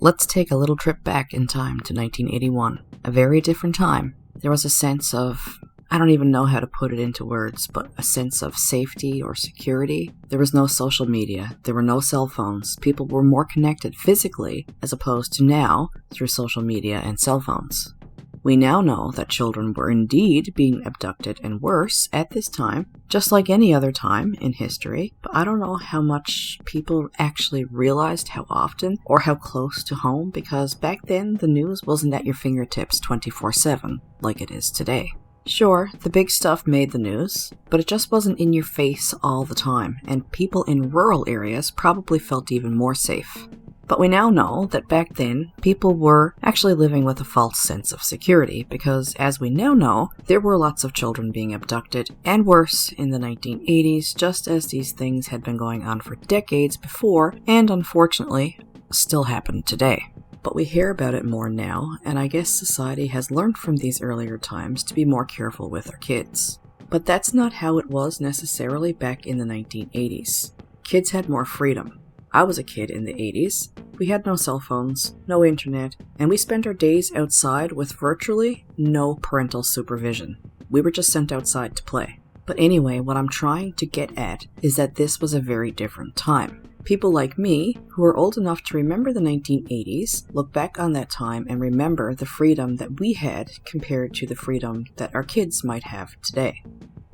Let's take a little trip back in time to 1981. A very different time. There was a sense of, I don't even know how to put it into words, but a sense of safety or security. There was no social media. There were no cell phones. People were more connected physically as opposed to now through social media and cell phones. We now know that children were indeed being abducted, and worse, at this time, just like any other time in history, but I don't know how much people actually realized how often or how close to home, because back then the news wasn't at your fingertips 24/7 like it is today. Sure, the big stuff made the news, but it just wasn't in your face all the time, and people in rural areas probably felt even more safe. But we now know that back then, people were actually living with a false sense of security because, as we now know, there were lots of children being abducted, and worse, in the 1980s, just as these things had been going on for decades before, and unfortunately, still happen today. But we hear about it more now, and I guess society has learned from these earlier times to be more careful with our kids. But that's not how it was necessarily back in the 1980s. Kids had more freedom. I was a kid in the 80s. We had no cell phones, no internet, and we spent our days outside with virtually no parental supervision. We were just sent outside to play. But anyway, what I'm trying to get at is that this was a very different time. People like me, who are old enough to remember the 1980s, look back on that time and remember the freedom that we had compared to the freedom that our kids might have today.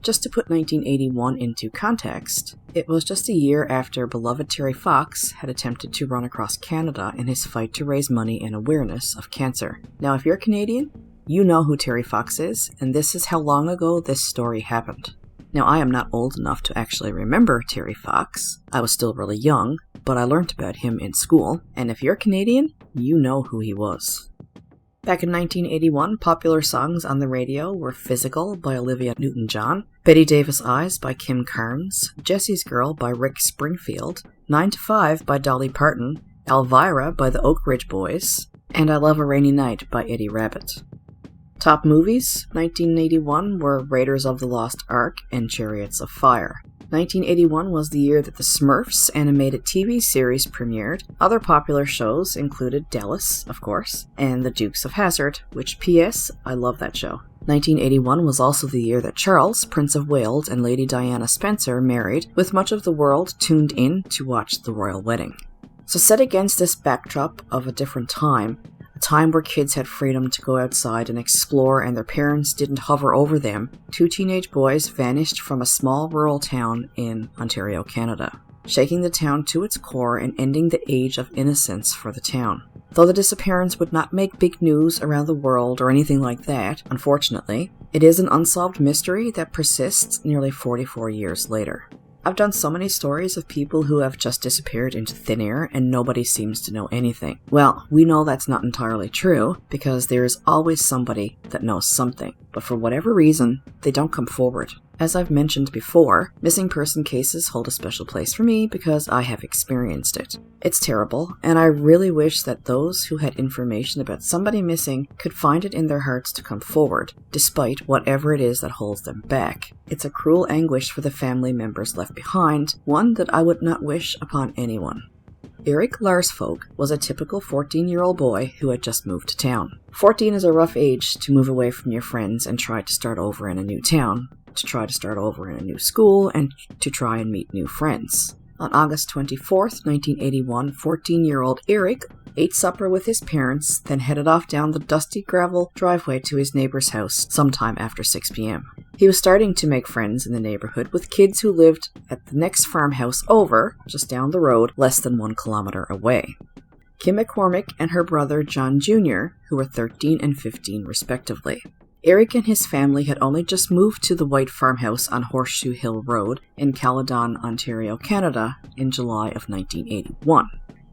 Just to put 1981 into context, it was just a year after beloved Terry Fox had attempted to run across Canada in his fight to raise money and awareness of cancer. Now, if you're Canadian, you know who Terry Fox is, and this is how long ago this story happened. Now, I am not old enough to actually remember Terry Fox. I was still really young, but I learned about him in school, and if you're Canadian, you know who he was. Back in 1981, popular songs on the radio were Physical by Olivia Newton-John, Betty Davis Eyes by Kim Carnes, Jessie's Girl by Rick Springfield, 9 to 5 by Dolly Parton, Elvira by the Oak Ridge Boys, and I Love a Rainy Night by Eddie Rabbitt. Top movies, 1981, were Raiders of the Lost Ark and Chariots of Fire. 1981 was the year that the Smurfs animated TV series premiered. Other popular shows included Dallas, of course, and The Dukes of Hazzard, which, P.S., I love that show. 1981 was also the year that Charles, Prince of Wales, and Lady Diana Spencer married, with much of the world tuned in to watch the royal wedding. So set against this backdrop of a different time, a time where kids had freedom to go outside and explore and their parents didn't hover over them, two teenage boys vanished from a small rural town in Ontario, Canada, shaking the town to its core and ending the age of innocence for the town. Though the disappearance would not make big news around the world or anything like that, unfortunately, it is an unsolved mystery that persists nearly 44 years later. I've done so many stories of people who have just disappeared into thin air and nobody seems to know anything. Well, we know that's not entirely true because there is always somebody that knows something, but for whatever reason, they don't come forward. As I've mentioned before, missing person cases hold a special place for me because I have experienced it. It's terrible, and I really wish that those who had information about somebody missing could find it in their hearts to come forward, despite whatever it is that holds them back. It's a cruel anguish for the family members left behind, one that I would not wish upon anyone. Eric Larsfolk was a typical 14-year-old boy who had just moved to town. 14 is a rough age to move away from your friends and try to start over in a new town, to try to start over in a new school, and to try and meet new friends. On August 24th, 1981, 14-year-old Eric ate supper with his parents, then headed off down the dusty gravel driveway to his neighbor's house sometime after 6 p.m. He was starting to make friends in the neighborhood with kids who lived at the next farmhouse over, just down the road, less than 1 kilometer away. Kim McCormick and her brother John Jr., who were 13 and 15 respectively. Eric and his family had only just moved to the white farmhouse on Horseshoe Hill Road in Caledon, Ontario, Canada in July of 1981.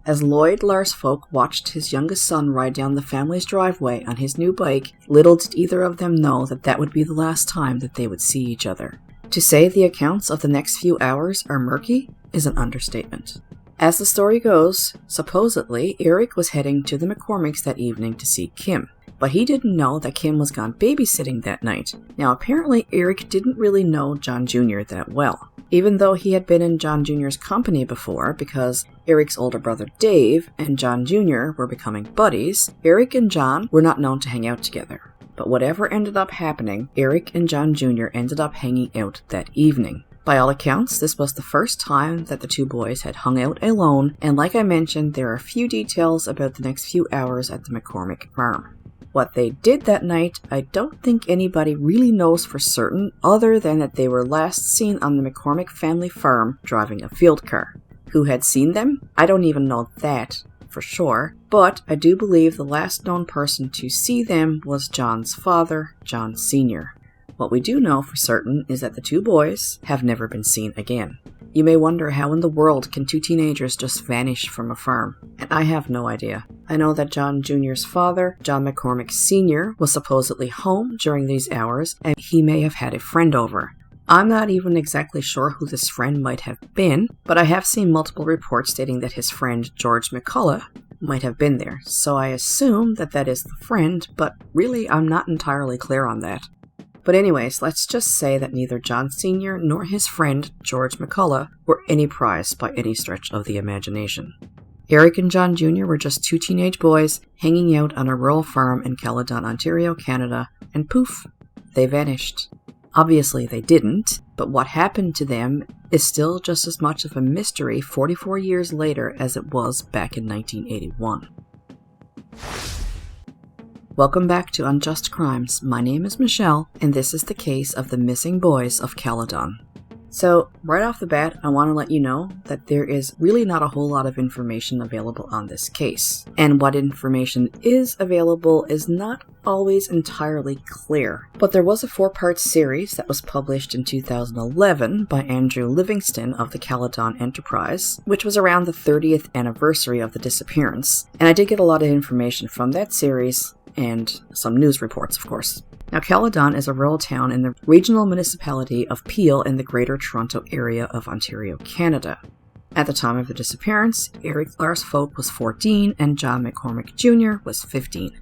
As Lloyd Larsfolk watched his youngest son ride down the family's driveway on his new bike, little did either of them know that that would be the last time that they would see each other. To say the accounts of the next few hours are murky is an understatement. As the story goes, supposedly, Eric was heading to the McCormicks that evening to see Kim. but he didn't know that Kim was gone babysitting that night. Now apparently Eric didn't really know John Jr. that well, even though he had been in John Jr.'s company before, because Eric's older brother Dave and John Jr. were becoming buddies. Eric and John were not known to hang out together. But whatever ended up happening, Eric and John Jr. ended up hanging out that evening. By all accounts, this was the first time that the two boys had hung out alone, and like I mentioned, there are a few details about the next few hours at the McCormick farm. What they did that night, I don't think anybody really knows for certain, other than that they were last seen on the McCormick family farm driving a field car. Who had seen them? I don't even know that for sure, but I do believe the last known person to see them was John's father, John Sr. What we do know for certain is that the two boys have never been seen again. You may wonder how in the world can two teenagers just vanish from a farm, and I have no idea. I know that John Jr.'s father, John McCormick Sr., was supposedly home during these hours, and he may have had a friend over. I'm not even exactly sure who this friend might have been, but I have seen multiple reports stating that his friend George McCullough might have been there, so I assume that that is the friend, but really I'm not entirely clear on that. But anyways, let's just say that neither John Sr. nor his friend George McCullough were any prize by any stretch of the imagination. Eric and John Jr. were just two teenage boys hanging out on a rural farm in Caledon, Ontario, Canada, and poof, they vanished. Obviously they didn't, but what happened to them is still just as much of a mystery 44 years later as it was back in 1981. Welcome back to Unjust Crimes. My name is Michelle, and this is the case of the missing boys of Caledon. So, right off the bat, I want to let you know that there is really not a whole lot of information available on this case. And what information is available is not always entirely clear. But there was a 4-part series that was published in 2011 by Andrew Livingston of the Caledon Enterprise, which was around the 30th anniversary of the disappearance. And I did get a lot of information from that series, and some news reports, of course. Now, Caledon is a rural town in the regional municipality of Peel in the Greater Toronto Area of Ontario, Canada. At the time of the disappearance, Eric Larsfolk was 14 and John McCormick Jr. was 15.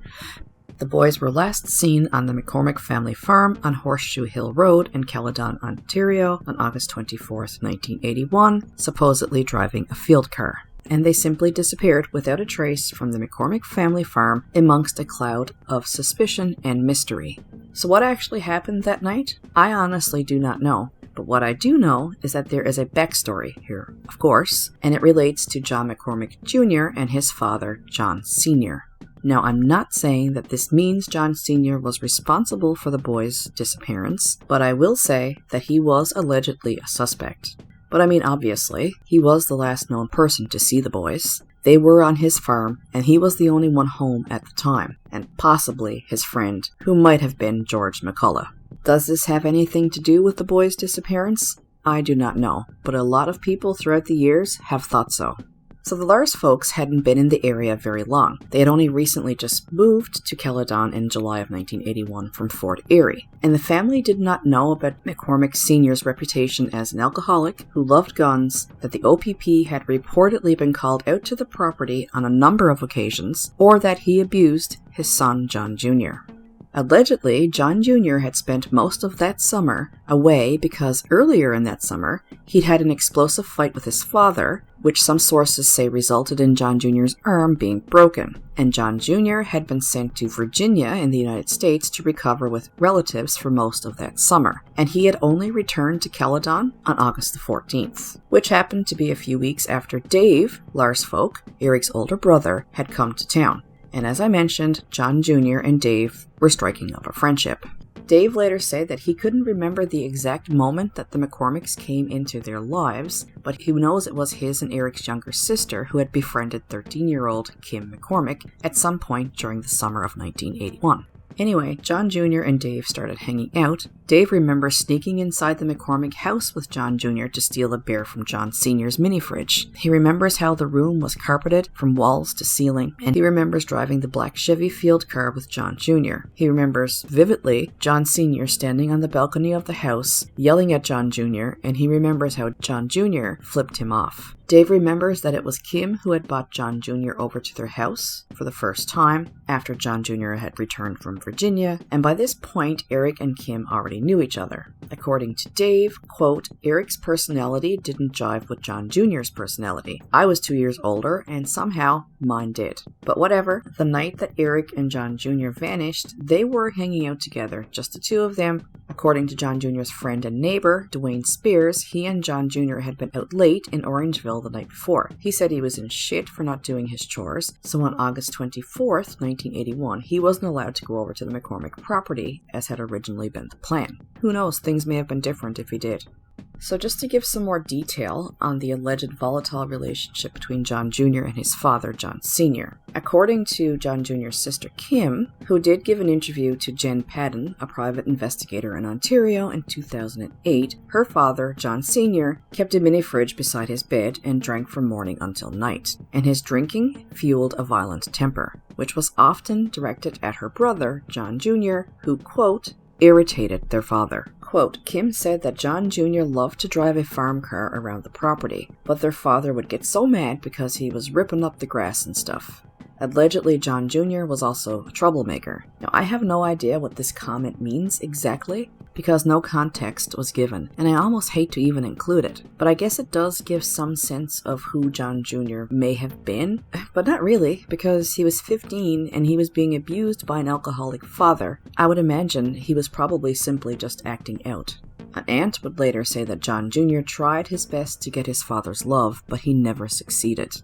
The boys were last seen on the McCormick family farm on Horseshoe Hill Road in Caledon, Ontario on August 24, 1981, supposedly driving a field car. And they simply disappeared without a trace from the McCormick family farm amongst a cloud of suspicion and mystery. So what actually happened that night? I honestly do not know. But what I do know is that there is a backstory here, of course, and it relates to John McCormick Jr. and his father, John Sr. Now, I'm not saying that this means John Sr. was responsible for the boys' disappearance, but I will say that he was allegedly a suspect. But I mean, obviously, he was the last known person to see the boys. They were on his farm, and he was the only one home at the time, and possibly his friend, who might have been George McCullough. Does this have anything to do with the boys' disappearance? I do not know, but a lot of people throughout the years have thought so. So the Larsfolks hadn't been in the area very long. They had only recently just moved to Caledon in July of 1981 from Fort Erie, and the family did not know about McCormick Sr.'s reputation as an alcoholic who loved guns, that the OPP had reportedly been called out to the property on a number of occasions, or that he abused his son John Jr. Allegedly, John Jr. had spent most of that summer away because earlier in that summer, he'd had an explosive fight with his father, which some sources say resulted in John Jr.'s arm being broken, and John Jr. had been sent to Virginia in the United States to recover with relatives for most of that summer, and he had only returned to Caledon on August the 14th, which happened to be a few weeks after Dave Larsfolk, Eric's older brother, had come to town. And as I mentioned, John Jr. and Dave were striking up a friendship. Dave later said that he couldn't remember the exact moment that the McCormicks came into their lives, but he knows it was his and Eric's younger sister who had befriended 13-year-old Kim McCormick at some point during the summer of 1981. Anyway, John Jr. and Dave started hanging out. Dave remembers sneaking inside the McCormick house with John Jr. to steal a beer from John Sr.'s mini-fridge. He remembers how the room was carpeted from walls to ceiling, and he remembers driving the black Chevy field car with John Jr. He remembers vividly John Sr. standing on the balcony of the house, yelling at John Jr., and he remembers how John Jr. flipped him off. Dave remembers that it was Kim who had brought John Jr. over to their house for the first time after John Jr. had returned from Virginia, and by this point, Eric and Kim already knew each other. According to Dave, quote, Eric's personality didn't jive with John Jr.'s personality. I was 2 years older, and somehow mine did. But whatever, the night that Eric and John Jr. vanished, they were hanging out together, just the two of them. According to John Jr.'s friend and neighbor, Dwayne Spears, he and John Jr. had been out late in Orangeville the night before. He said he was in shit for not doing his chores, so on August 24th, 1981, he wasn't allowed to go over to the McCormick property, as had originally been the plan. Who knows, things may have been different if he did. So just to give some more detail on the alleged volatile relationship between John Jr. and his father, John Sr. According to John Jr.'s sister Kim, who did give an interview to Jen Padden, a private investigator in Ontario in 2008, her father, John Sr., kept a mini fridge beside his bed and drank from morning until night, and his drinking fueled a violent temper, which was often directed at her brother, John Jr., who, quote, irritated their father. Quote, Kim said that John Jr. loved to drive a farm car around the property, but their father would get so mad because he was ripping up the grass and stuff. Allegedly, John Jr. was also a troublemaker. Now, I have no idea what this comment means exactly, because no context was given, and I almost hate to even include it. But I guess it does give some sense of who John Jr. may have been, but not really, because he was 15 and he was being abused by an alcoholic father. I would imagine he was probably simply just acting out. An aunt would later say that John Jr. tried his best to get his father's love, but he never succeeded.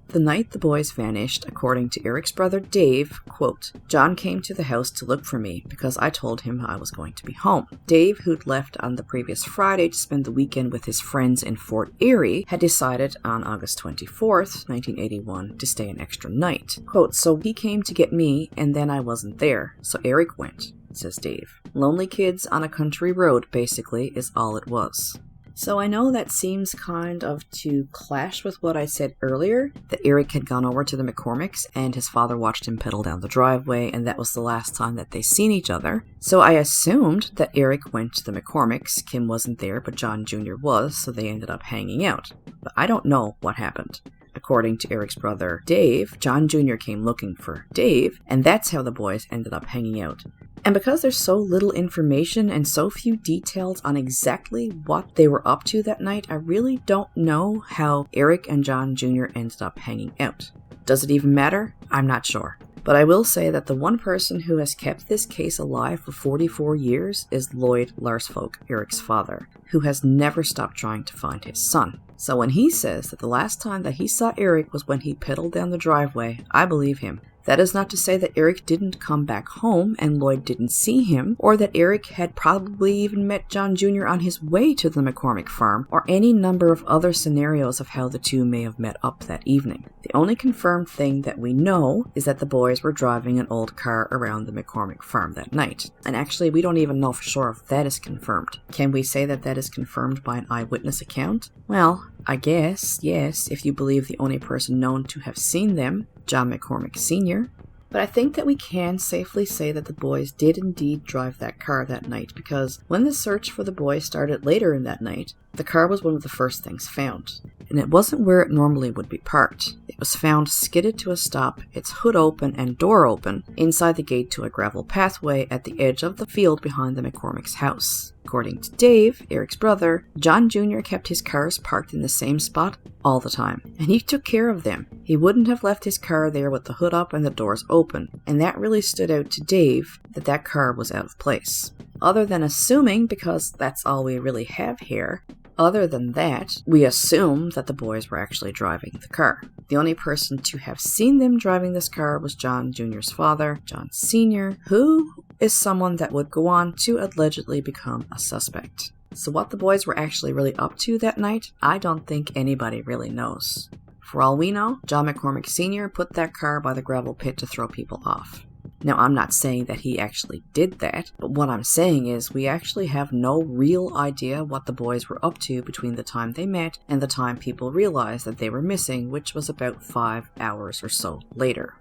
The night the boys vanished, according to Eric's brother Dave, quote, John came to the house to look for me because I told him I was going to be home. Dave, who'd left on the previous Friday to spend the weekend with his friends in Fort Erie, had decided on August 24th, 1981, to stay an extra night. Quote, so he came to get me and then I wasn't there, so Eric went, says Dave. Lonely kids on a country road, basically, is all it was. So I know that seems kind of to clash with what I said earlier, that Eric had gone over to the McCormicks and his father watched him pedal down the driveway and that was the last time that they seen each other. So I assumed that Eric went to the McCormicks, Kim wasn't there but John Jr. was, so they ended up hanging out. But I don't know what happened. According to Eric's brother Dave, John Jr. came looking for Dave, and that's how the boys ended up hanging out. And because there's so little information and so few details on exactly what they were up to that night, I really don't know how Eric and John Jr. ended up hanging out. Does it even matter? I'm not sure. But I will say that the one person who has kept this case alive for 44 years is Lloyd Larsfolk, Eric's father, who has never stopped trying to find his son. So when he says that the last time that he saw Eric was when he pedaled down the driveway, I believe him. That is not to say that Eric didn't come back home and Lloyd didn't see him, or that Eric had probably even met John Jr. on his way to the McCormick farm, or any number of other scenarios of how the two may have met up that evening. The only confirmed thing that we know is that the boys were driving an old car around the McCormick farm that night. And actually, we don't even know for sure if that is confirmed. Can we say that that is confirmed by an eyewitness account? Well, I guess, yes, if you believe the only person known to have seen them, John McCormick Sr. But I think that we can safely say that the boys did indeed drive that car that night, because when the search for the boys started later in that night, the car was one of the first things found. And it wasn't where it normally would be parked. It was found skidded to a stop, its hood open and door open, inside the gate to a gravel pathway at the edge of the field behind the McCormick's house. According to Dave, Eric's brother, John Jr. kept his cars parked in the same spot all the time, and he took care of them. He wouldn't have left his car there with the hood up and the doors open, and that really stood out to Dave that that car was out of place. Other than assuming, because that's all we really have here, other than that, we assume that the boys were actually driving the car. The only person to have seen them driving this car was John Jr.'s father, John Sr., who is someone that would go on to allegedly become a suspect. So what the boys were actually really up to that night, I don't think anybody really knows. For all we know, John McCormick Sr. put that car by the gravel pit to throw people off. Now, I'm not saying that he actually did that, but what I'm saying is we actually have no real idea what the boys were up to between the time they met and the time people realized that they were missing, which was about 5 hours or so later.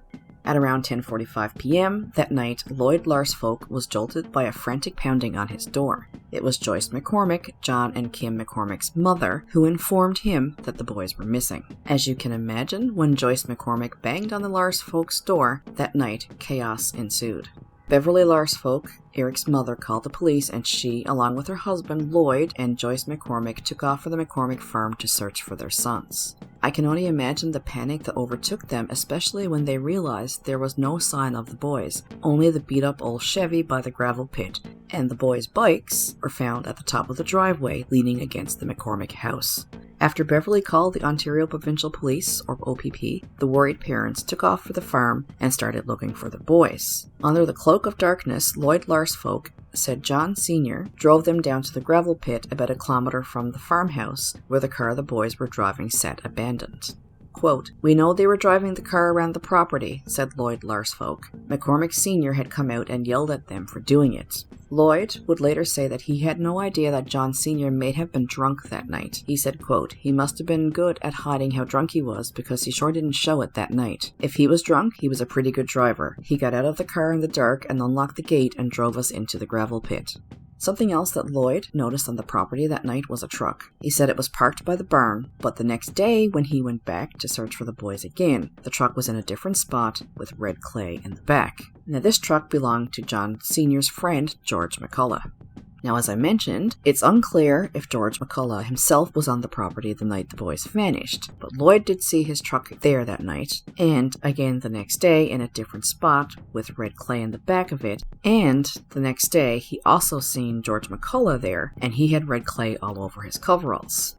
At around 10:45 p.m. that night, Lloyd Larsfolk was jolted by a frantic pounding on his door. It was Joyce McCormick, John and Kim McCormick's mother, who informed him that the boys were missing. As you can imagine, when Joyce McCormick banged on the Larsfolk's door that night, chaos ensued. Beverly Larsfolk, Eric's mother, called the police, and she, along with her husband Lloyd and Joyce McCormick, took off for the McCormick farm to search for their sons. I can only imagine the panic that overtook them, especially when they realized there was no sign of the boys, only the beat-up old Chevy by the gravel pit, and the boys' bikes were found at the top of the driveway leaning against the McCormick house. After Beverly called the Ontario Provincial Police, or OPP, the worried parents took off for the farm and started looking for the boys. Under the cloak of darkness, Lloyd Larsfolk said John Sr. drove them down to the gravel pit about a kilometer from the farmhouse where the car the boys were driving sat abandoned. Quote, "We know they were driving the car around the property," said Lloyd Larsfolk. McCormick Sr. had come out and yelled at them for doing it. Lloyd would later say that he had no idea that John Sr. may have been drunk that night. He said, quote, "He must have been good at hiding how drunk he was because he sure didn't show it that night. If he was drunk, he was a pretty good driver. He got out of the car in the dark and unlocked the gate and drove us into the gravel pit." Something else that Lloyd noticed on the property that night was a truck. He said it was parked by the barn, but the next day when he went back to search for the boys again, the truck was in a different spot with red clay in the back. Now this truck belonged to John Sr.'s friend, George McCullough. Now, as I mentioned, it's unclear if George McCullough himself was on the property the night the boys vanished, but Lloyd did see his truck there that night, and again the next day in a different spot with red clay in the back of it, and the next day he also seen George McCullough there, and he had red clay all over his coveralls.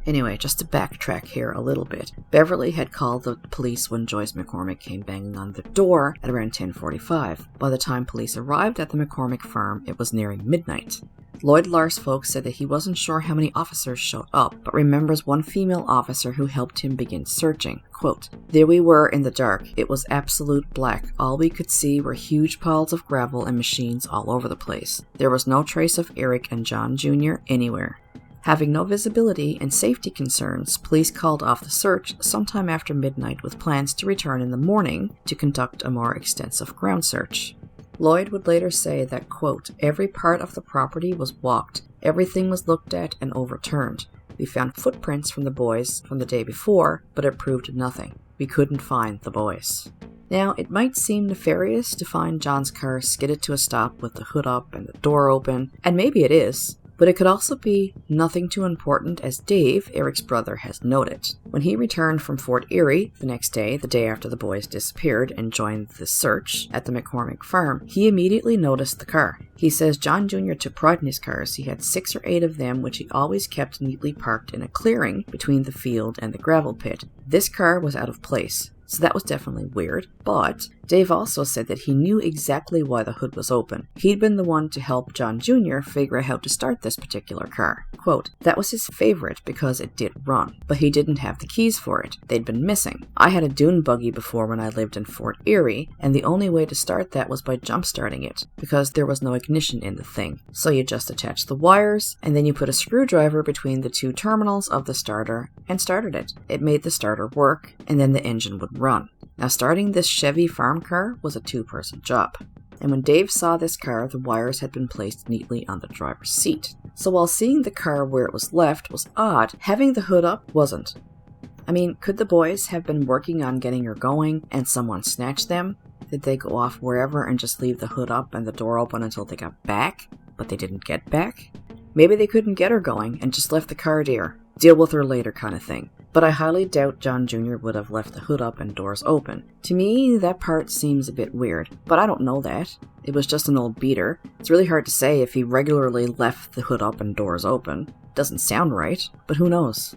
Anyway, just to backtrack here a little bit, Beverly had called the police when Joyce McCormick came banging on the door at around 10:45. By the time police arrived at the McCormick farm, it was nearing midnight. Lloyd Larsfolk said that he wasn't sure how many officers showed up, but remembers one female officer who helped him begin searching. Quote, "There we were in the dark. It was absolute black. All we could see were huge piles of gravel and machines all over the place. There was no trace of Eric and John Jr. anywhere." Having no visibility and safety concerns, police called off the search sometime after midnight with plans to return in the morning to conduct a more extensive ground search. Lloyd would later say that, quote, "Every part of the property was walked, everything was looked at and overturned. We found footprints from the boys from the day before, but it proved nothing. We couldn't find the boys." Now, it might seem nefarious to find John's car skidded to a stop with the hood up and the door open, and maybe it is, but it could also be nothing too important, as Dave, Eric's brother, has noted. When he returned from Fort Erie the next day, the day after the boys disappeared, and joined the search at the McCormick farm, he immediately noticed the car. He says John Jr. took pride in his cars. He had 6 or 8 of them, which he always kept neatly parked in a clearing between the field and the gravel pit. This car was out of place, so that was definitely weird, but Dave also said that he knew exactly why the hood was open. He'd been the one to help John Jr. figure out how to start this particular car. Quote, "That was his favorite because it did run, but he didn't have the keys for it. They'd been missing. I had a dune buggy before when I lived in Fort Erie, and the only way to start that was by jump-starting it, because there was no ignition in the thing. So you just attach the wires, and then you put a screwdriver between the 2 terminals of the starter and started it. It made the starter work, and then the engine would run." Now, starting this Chevy farm car was a 2-person job. And when Dave saw this car, the wires had been placed neatly on the driver's seat. So while seeing the car where it was left was odd, having the hood up wasn't. I mean, could the boys have been working on getting her going and someone snatched them? Did they go off wherever and just leave the hood up and the door open until they got back, but they didn't get back? Maybe they couldn't get her going and just left the car there. Deal with her later kind of thing. But I highly doubt John Jr. would have left the hood up and doors open. To me, that part seems a bit weird, but I don't know that. It was just an old beater. It's really hard to say if he regularly left the hood up and doors open. Doesn't sound right, but who knows?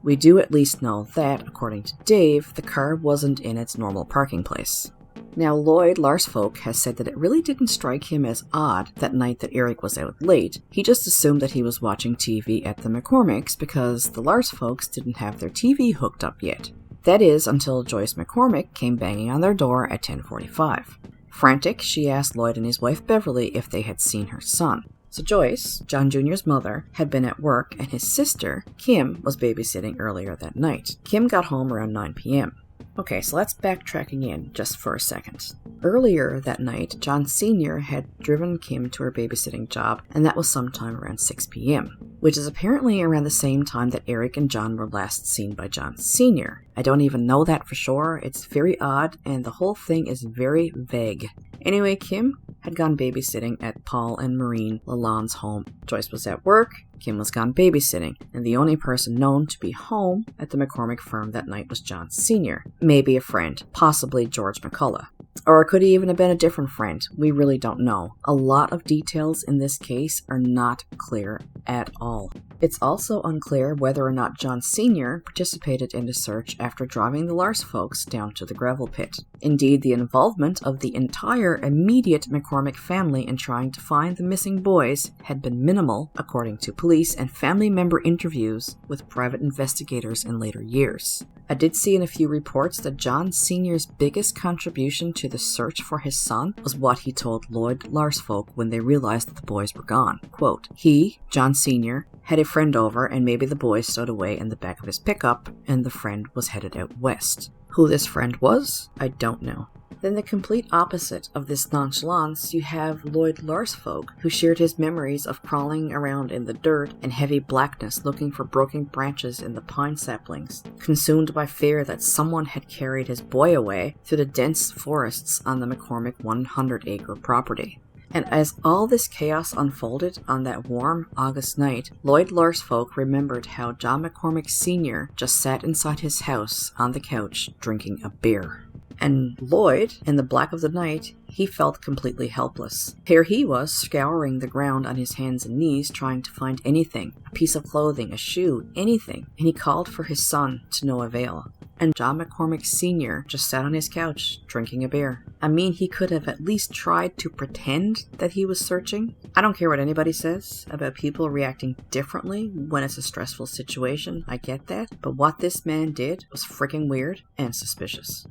We do at least know that, according to Dave, the car wasn't in its normal parking place. Now, Lloyd Larsfolk has said that it really didn't strike him as odd that night that Eric was out late. He just assumed that he was watching TV at the McCormicks because the Larsfolks didn't have their TV hooked up yet. That is, until Joyce McCormick came banging on their door at 10:45. Frantic, she asked Lloyd and his wife Beverly if they had seen her son. So Joyce, John Jr.'s mother, had been at work, and his sister, Kim, was babysitting earlier that night. Kim got home around 9 p.m. Okay, so let's backtrack again just for a second. Earlier that night, John Sr. had driven Kim to her babysitting job, and that was sometime around 6 p.m., which is apparently around the same time that Eric and John were last seen by John Sr. I don't even know that for sure. It's very odd, and the whole thing is very vague. Anyway, Kim had gone babysitting at Paul and Maureen Lalonde's home. Joyce was at work, Kim was gone babysitting, and the only person known to be home at the McCormick firm that night was John Sr. Maybe a friend, possibly George McCullough. Or could he even have been a different friend? We really don't know. A lot of details in this case are not clear at all. It's also unclear whether or not John Sr. participated in the search after driving the Larsfolks down to the gravel pit. Indeed, the involvement of the entire immediate McCormick family in trying to find the missing boys had been minimal, according to police and family member interviews with private investigators in later years. I did see in a few reports that John Sr.'s biggest contribution to the search for his son was what he told Lloyd Larsfolk when they realized that the boys were gone. Quote, he, John Sr., had a friend over and maybe the boys stowed away in the back of his pickup and the friend was headed out west. Who this friend was, I don't know. Then the complete opposite of this nonchalance, you have Lloyd Larsfolk, who shared his memories of crawling around in the dirt and heavy blackness looking for broken branches in the pine saplings, consumed by fear that someone had carried his boy away through the dense forests on the McCormick 100-acre property. And as all this chaos unfolded on that warm August night, Lloyd Larsfolk remembered how John McCormick Sr. just sat inside his house on the couch drinking a beer. And Lloyd, in the black of the night, he felt completely helpless. Here he was, scouring the ground on his hands and knees, trying to find anything, a piece of clothing, a shoe, anything, and he called for his son to no avail. And John McCormick Sr. just sat on his couch, drinking a beer. I mean, he could have at least tried to pretend that he was searching. I don't care what anybody says about people reacting differently when it's a stressful situation, I get that, but what this man did was freaking weird and suspicious.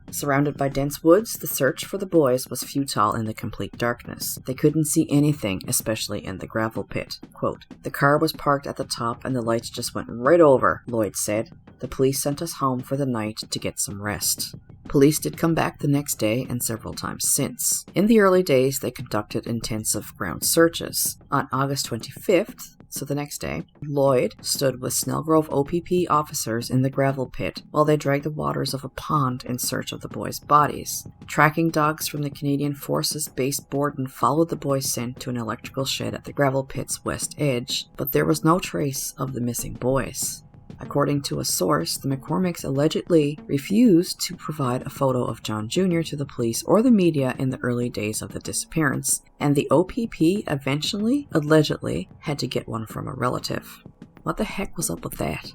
Surrounded by dense woods, the search for the boys was futile in the complete darkness. They couldn't see anything, especially in the gravel pit. Quote, the car was parked at the top and the lights just went right over, Lloyd said. The police sent us home for the night to get some rest. Police did come back the next day and several times since. In the early days, they conducted intensive ground searches. On August 25th, so the next day, Lloyd stood with Snellgrove OPP officers in the gravel pit while they dragged the waters of a pond in search of the boys' bodies. Tracking dogs from the Canadian Forces based Borden followed the boys' scent to an electrical shed at the gravel pit's west edge, but there was no trace of the missing boys. According to a source, the McCormicks allegedly refused to provide a photo of John Jr. to the police or the media in the early days of the disappearance, and the OPP eventually, allegedly, had to get one from a relative. What the heck was up with that?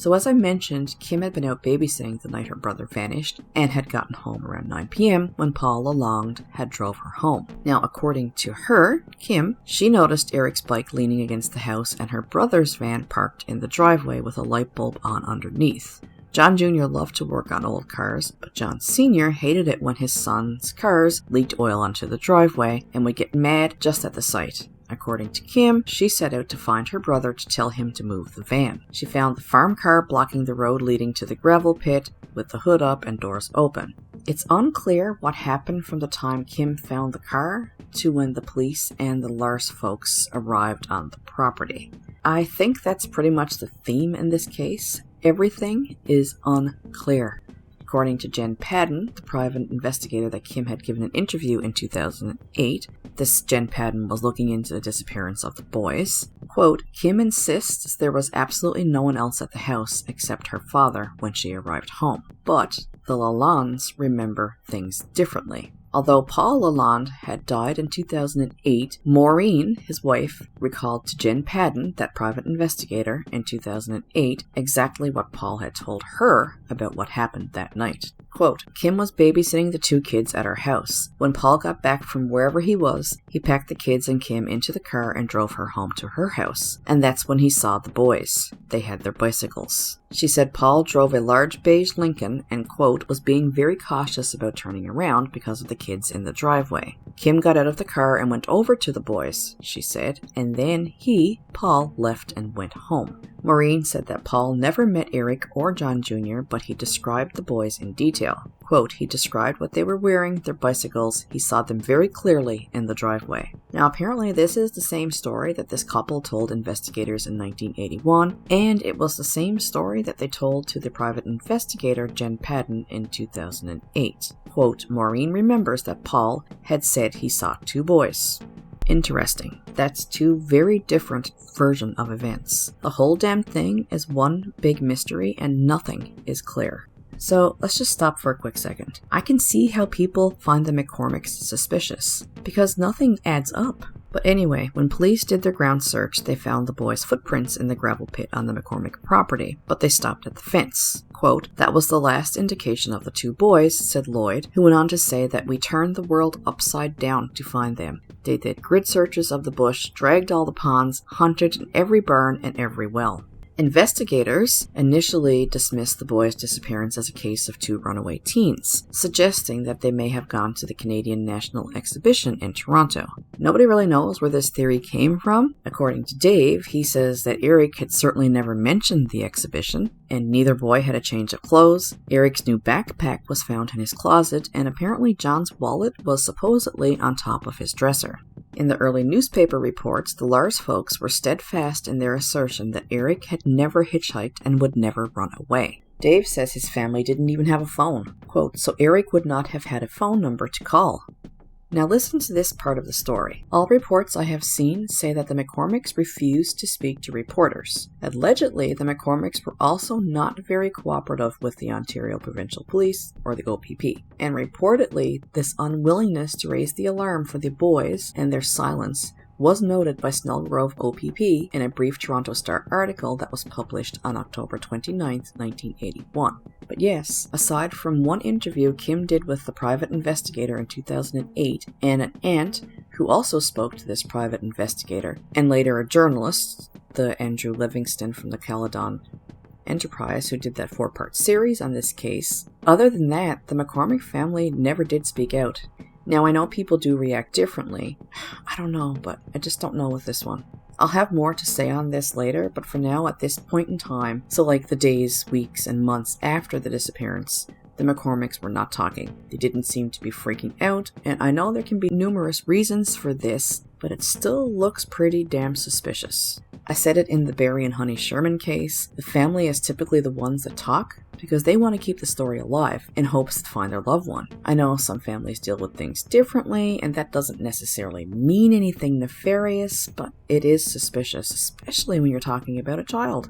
So as I mentioned, Kim had been out babysitting the night her brother vanished and had gotten home around 9 p.m. when Paul Lalonde had drove her home. Now, according to her, Kim, she noticed Eric's bike leaning against the house and her brother's van parked in the driveway with a light bulb on underneath. John Jr. loved to work on old cars, but John Sr. hated it when his son's cars leaked oil onto the driveway and would get mad just at the sight. According to Kim, she set out to find her brother to tell him to move the van. She found the farm car blocking the road leading to the gravel pit with the hood up and doors open. It's unclear what happened from the time Kim found the car to when the police and the Larsfolks arrived on the property. I think that's pretty much the theme in this case. Everything is unclear. According to Jen Padden, the private investigator that Kim had given an interview in 2008, this Jen Padden was looking into the disappearance of the boys. Quote, Kim insists there was absolutely no one else at the house except her father when she arrived home. But the Lalondes remember things differently. Although Paul Lalonde had died in 2008, Maureen, his wife, recalled to Jen Padden, that private investigator, in 2008, exactly what Paul had told her about what happened that night. Quote, Kim was babysitting the two kids at our house. When Paul got back from wherever he was, he packed the kids and Kim into the car and drove her home to her house. And that's when he saw the boys. They had their bicycles. She said Paul drove a large beige Lincoln and, quote, was being very cautious about turning around because of the kids in the driveway. Kim got out of the car and went over to the boys, she said, and then Paul, left and went home. Maureen said that Paul never met Eric or John Jr., but but he described the boys in detail. Quote, he described what they were wearing, their bicycles. He saw them very clearly in the driveway. Now, apparently this is the same story that this couple told investigators in 1981, and it was the same story that they told to the private investigator Jen Padden in 2008. Quote, Maureen remembers that Paul had said he saw two boys. Interesting. That's two very different versions of events. The whole damn thing is one big mystery and nothing is clear. So let's just stop for a quick second. I can see how people find the McCormicks suspicious, because nothing adds up. But anyway, when police did their ground search, they found the boys' footprints in the gravel pit on the McCormick property, but they stopped at the fence. Quote, that was the last indication of the two boys, said Lloyd, who went on to say that we turned the world upside down to find them. They did grid searches of the bush, dragged all the ponds, hunted in every barn and every well. Investigators initially dismissed the boys' disappearance as a case of two runaway teens, suggesting that they may have gone to the Canadian National Exhibition in Toronto. Nobody really knows where this theory came from. According to Dave, he says that Eric had certainly never mentioned the exhibition, and neither boy had a change of clothes. Eric's new backpack was found in his closet, and apparently John's wallet was supposedly on top of his dresser. In the early newspaper reports, the Larsfolks were steadfast in their assertion that Eric had never hitchhiked and would never run away. Dave says his family didn't even have a phone. Quote, so Eric would not have had a phone number to call. Now listen to this part of the story. All reports I have seen say that the McCormicks refused to speak to reporters. Allegedly, the McCormicks were also not very cooperative with the Ontario Provincial Police, or the OPP. And reportedly, this unwillingness to raise the alarm for the boys and their silence was noted by Snellgrove OPP in a brief Toronto Star article that was published on October 29, 1981. But yes, aside from one interview Kim did with the private investigator in 2008, and an aunt who also spoke to this private investigator, and later a journalist, the Andrew Livingston from the Caledon Enterprise, who did that 4-part series on this case, other than that, the McCormick family never did speak out. Now, I know people do react differently. I don't know, but I just don't know with this one. I'll have more to say on this later, but for now, at this point in time, so like the days, weeks, and months after the disappearance, the McCormicks were not talking. They didn't seem to be freaking out, and I know there can be numerous reasons for this, but it still looks pretty damn suspicious. I said it in the Barry and Honey Sherman case. The family is typically the ones that talk, because they want to keep the story alive in hopes to find their loved one. I know some families deal with things differently, and that doesn't necessarily mean anything nefarious, but it is suspicious, especially when you're talking about a child.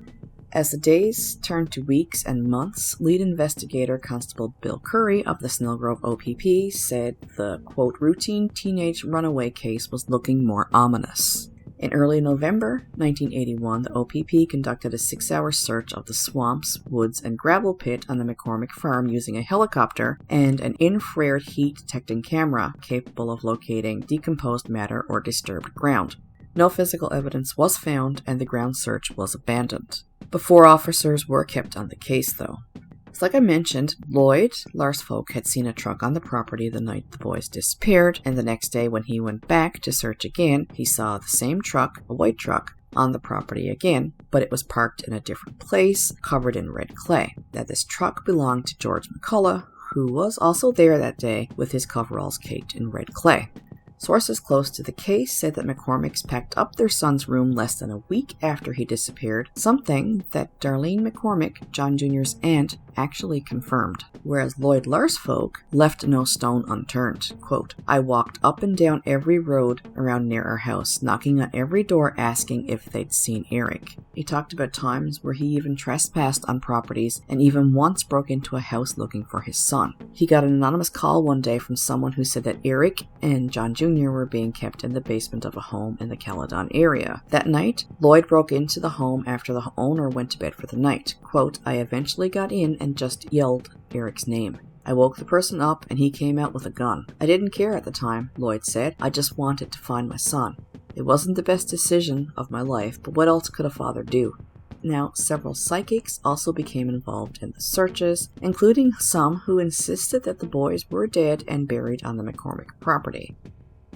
As the days turned to weeks and months, lead investigator Constable Bill Curry of the Snellgrove OPP said the, quote, routine teenage runaway case was looking more ominous. In early November 1981, the OPP conducted a 6-hour search of the swamps, woods, and gravel pit on the McCormick farm using a helicopter and an infrared heat-detecting camera capable of locating decomposed matter or disturbed ground. No physical evidence was found, and the ground search was abandoned. Before officers were kept on the case, though. So like I mentioned, Lloyd Larsfolk had seen a truck on the property the night the boys disappeared, and the next day when he went back to search again, he saw the same truck, a white truck, on the property again, but it was parked in a different place, covered in red clay. That this truck belonged to George McCullough, who was also there that day with his coveralls caked in red clay. Sources close to the case said that McCormicks packed up their son's room less than a week after he disappeared, something that Darlene McCormick, John Jr.'s aunt, actually confirmed, whereas Lloyd Larsfolk left no stone unturned. Quote, I walked up and down every road around near our house, knocking on every door asking if they'd seen Eric. He talked about times where he even trespassed on properties and even once broke into a house looking for his son. He got an anonymous call one day from someone who said that Eric and John Jr. were being kept in the basement of a home in the Caledon area. That night, Lloyd broke into the home after the owner went to bed for the night. Quote, I eventually got in and just yelled Eric's name. I woke the person up and he came out with a gun. I didn't care at the time, Lloyd said. I just wanted to find my son. It wasn't the best decision of my life, but what else could a father do? Now, several psychics also became involved in the searches, including some who insisted that the boys were dead and buried on the McCormick property.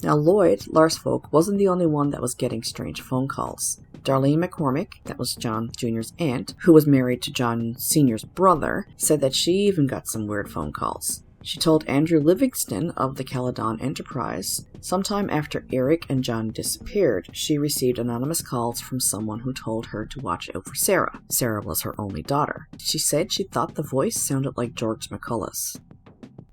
Now, Lloyd Larsfolk wasn't the only one that was getting strange phone calls. Darlene McCormick, that was John Jr.'s aunt, who was married to John Sr.'s brother, said that she even got some weird phone calls. She told Andrew Livingston of the Caledon Enterprise, sometime after Eric and John disappeared, she received anonymous calls from someone who told her to watch out for Sarah. Sarah was her only daughter. She said she thought the voice sounded like George McCullough's.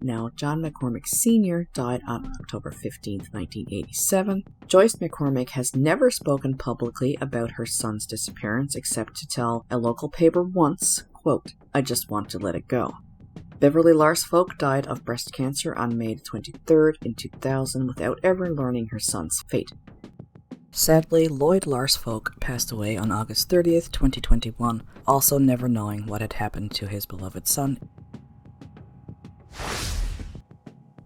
Now, John McCormick Sr. died on October 15, 1987. Joyce McCormick has never spoken publicly about her son's disappearance except to tell a local paper once, quote, "I just want to let it go." Beverly Larsfolk died of breast cancer on May 23rd in 2000 without ever learning her son's fate. Sadly, Lloyd Larsfolk passed away on August 30th, 2021, also never knowing what had happened to his beloved son.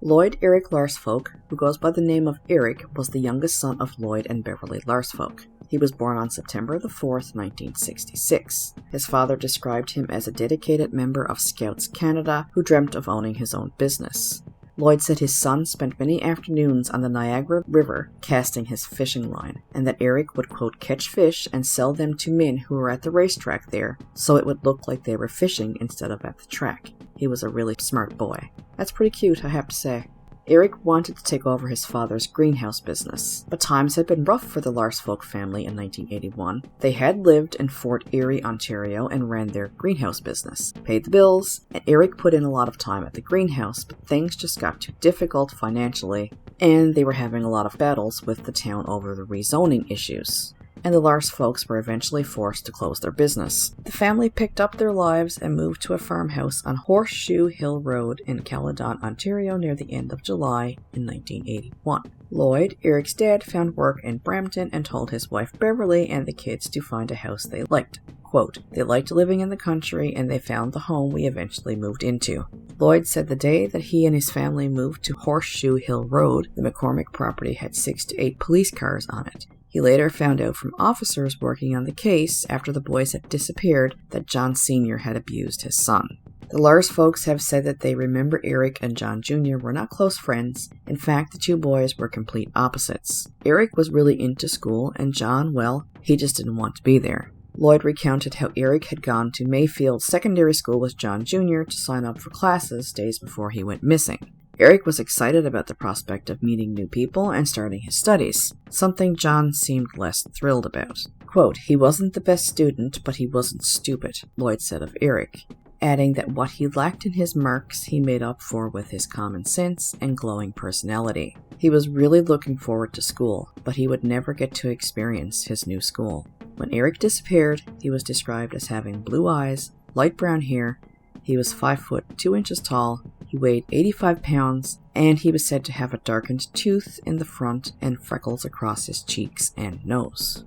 Lloyd Eric Larsfolk, who goes by the name of Eric, was the youngest son of Lloyd and Beverly Larsfolk. He was born on September 4th, 1966. His father described him as a dedicated member of Scouts Canada who dreamt of owning his own business. Lloyd said his son spent many afternoons on the Niagara River casting his fishing line, and that Eric would, quote, catch fish and sell them to men who were at the racetrack there, so it would look like they were fishing instead of at the track. He was a really smart boy. That's pretty cute, I have to say. Eric wanted to take over his father's greenhouse business, but times had been rough for the Larsfolk family in 1981. They had lived in Fort Erie, Ontario, and ran their greenhouse business, paid the bills, and Eric put in a lot of time at the greenhouse, but things just got too difficult financially, and they were having a lot of battles with the town over the rezoning issues. And the Larsfolks were eventually forced to close their business. The family picked up their lives and moved to a farmhouse on Horseshoe Hill Road in Caledon, Ontario near the end of July in 1981. Lloyd, Eric's dad, found work in Brampton and told his wife Beverly and the kids to find a house they liked. Quote, "They liked living in the country and they found the home we eventually moved into." Lloyd said the day that he and his family moved to Horseshoe Hill Road, the McCormick property had 6 to 8 police cars on it. He later found out from officers working on the case after the boys had disappeared that John Sr. had abused his son. The Larsfolks have said that they remember Eric and John Jr. were not close friends. In fact, the two boys were complete opposites. Eric was really into school, and John, well, he just didn't want to be there. Lloyd recounted how Eric had gone to Mayfield Secondary School with John Jr. to sign up for classes days before he went missing. Eric was excited about the prospect of meeting new people and starting his studies, something John seemed less thrilled about. Quote, "He wasn't the best student, but he wasn't stupid," Lloyd said of Eric, adding that what he lacked in his marks he made up for with his common sense and glowing personality. He was really looking forward to school, but he would never get to experience his new school. When Eric disappeared, he was described as having blue eyes, light brown hair, he was 5 foot 2 inches tall, he weighed 85 pounds, and he was said to have a darkened tooth in the front and freckles across his cheeks and nose.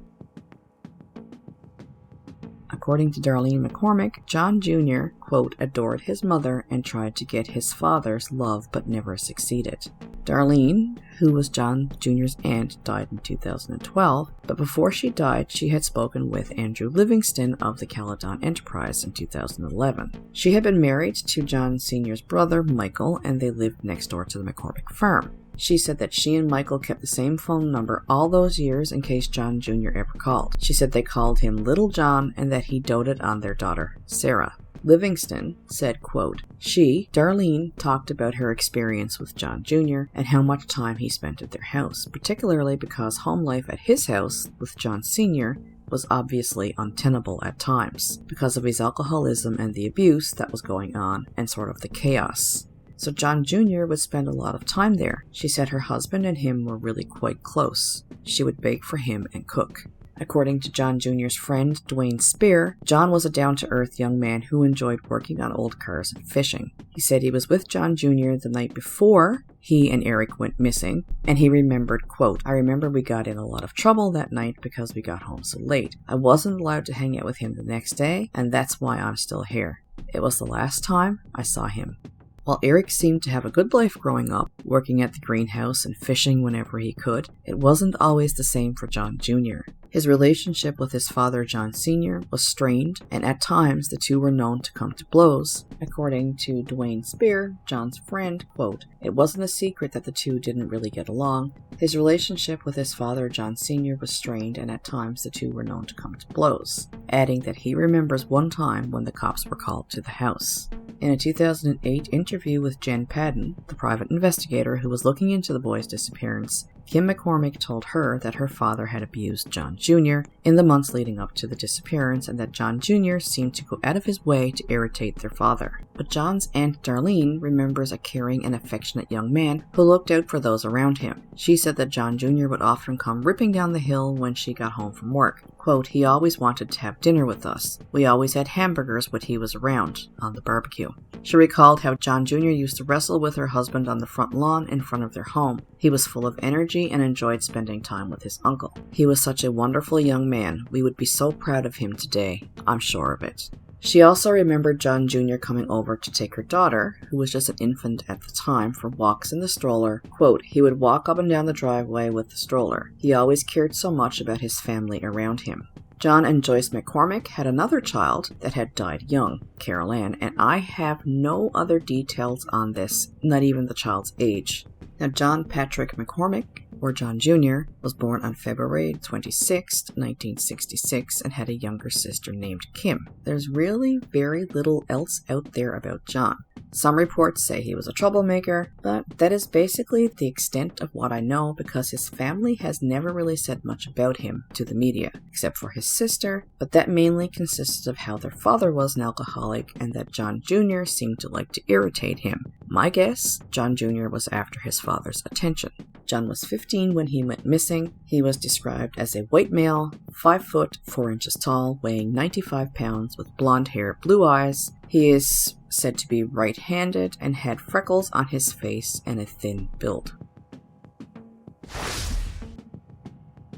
According to Darlene McCormick, John Jr., quote, adored his mother and tried to get his father's love but never succeeded. Darlene, who was John Jr.'s aunt, died in 2012, but before she died, she had spoken with Andrew Livingston of the Caledon Enterprise in 2011. She had been married to John Sr.'s brother, Michael, and they lived next door to the McCormick farm. She said that she and Michael kept the same phone number all those years in case John Jr. ever called. She said they called him Little John and that he doted on their daughter, Sarah. Livingston said, quote, "She, Darlene, talked about her experience with John Jr. and how much time he spent at their house, particularly because home life at his house with John Sr. was obviously untenable at times because of his alcoholism and the abuse that was going on and sort of the chaos. So John Jr. would spend a lot of time there. She said her husband and him were really quite close. She would bake for him and cook." According to John Jr.'s friend, Dwayne Spear, John was a down-to-earth young man who enjoyed working on old cars and fishing. He said he was with John Jr. the night before he and Eric went missing, and he remembered, quote, "I remember we got in a lot of trouble that night because we got home so late. I wasn't allowed to hang out with him the next day, and that's why I'm still here. It was the last time I saw him." While Eric seemed to have a good life growing up, working at the greenhouse and fishing whenever he could, it wasn't always the same for John Jr. His relationship with his father, John Sr., was strained, and at times the two were known to come to blows. According to Dwayne Spear, John's friend, quote, "It wasn't a secret that the two didn't really get along. His relationship with his father, John Sr., was strained, and at times the two were known to come to blows," adding that he remembers one time when the cops were called to the house. In a 2008 interview with Jen Padden, the private investigator who was looking into the boy's disappearance, Kim McCormick told her that her father had abused John Jr. in the months leading up to the disappearance and that John Jr. seemed to go out of his way to irritate their father. But John's Aunt Darlene remembers a caring and affectionate young man who looked out for those around him. She said that John Jr. would often come ripping down the hill when she got home from work. Quote, "He always wanted to have dinner with us. We always had hamburgers when he was around, on the barbecue." She recalled how John Jr. used to wrestle with her husband on the front lawn in front of their home. He was full of energy and enjoyed spending time with his uncle. "He was such a wonderful young man. We would be so proud of him today. I'm sure of it." She also remembered John Jr. coming over to take her daughter, who was just an infant at the time, for walks in the stroller. Quote, "He would walk up and down the driveway with the stroller. He always cared so much about his family around him." John and Joyce McCormick had another child that had died young, Carol Ann, and I have no other details on this, not even the child's age. Now, John Patrick McCormick, or John Jr., was born on February 26, 1966, and had a younger sister named Kim. There's really very little else out there about John. Some reports say he was a troublemaker, but that is basically the extent of what I know because his family has never really said much about him to the media, except for his sister, but that mainly consisted of how their father was an alcoholic and that John Jr. seemed to like to irritate him. My guess, John Jr. was after his father's attention. John was 15 when he went missing. He was described as a white male, 5 foot 4 inches tall, weighing 95 pounds, with blonde hair, blue eyes. He is said to be right-handed and had freckles on his face and a thin build.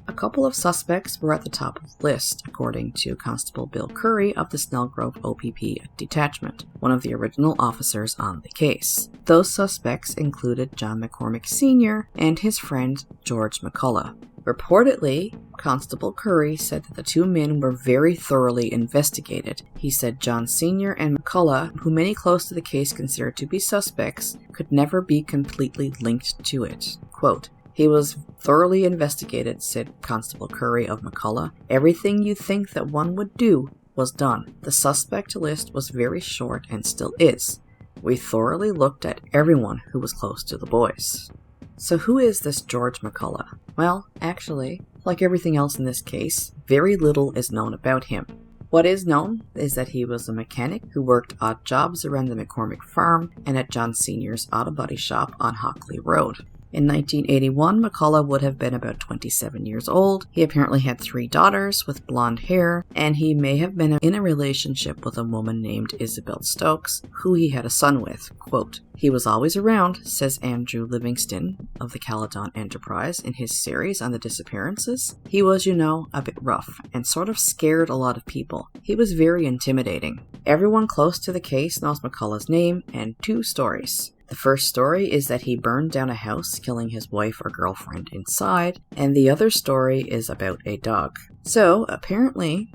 A couple of suspects were at the top of the list, according to Constable Bill Curry of the Snellgrove OPP detachment, one of the original officers on the case. Those suspects included John McCormick Sr. and his friend George McCullough. Reportedly, Constable Curry said that the two men were very thoroughly investigated. He said John Sr. and McCullough, who many close to the case considered to be suspects, could never be completely linked to it. Quote, "He was thoroughly investigated," said Constable Curry of McCullough. "Everything you think that one would do was done. The suspect list was very short and still is. We thoroughly looked at everyone who was close to the boys." So who is this George McCullough? Well, actually, like everything else in this case, very little is known about him. What is known is that he was a mechanic who worked odd jobs around the McCormick farm and at John Sr.'s auto body shop on Hockley Road. In 1981, McCullough would have been about 27 years old. He apparently had 3 daughters with blonde hair, and he may have been in a relationship with a woman named Isabel Stokes, who he had a son with. Quote, "He was always around," says Andrew Livingston of the Caledon Enterprise in his series on the disappearances. "He was, a bit rough, and sort of scared a lot of people. He was very intimidating." Everyone close to the case knows McCullough's name and 2 stories. The first story is that he burned down a house, killing his wife or girlfriend inside, and the other story is about a dog. So, apparently,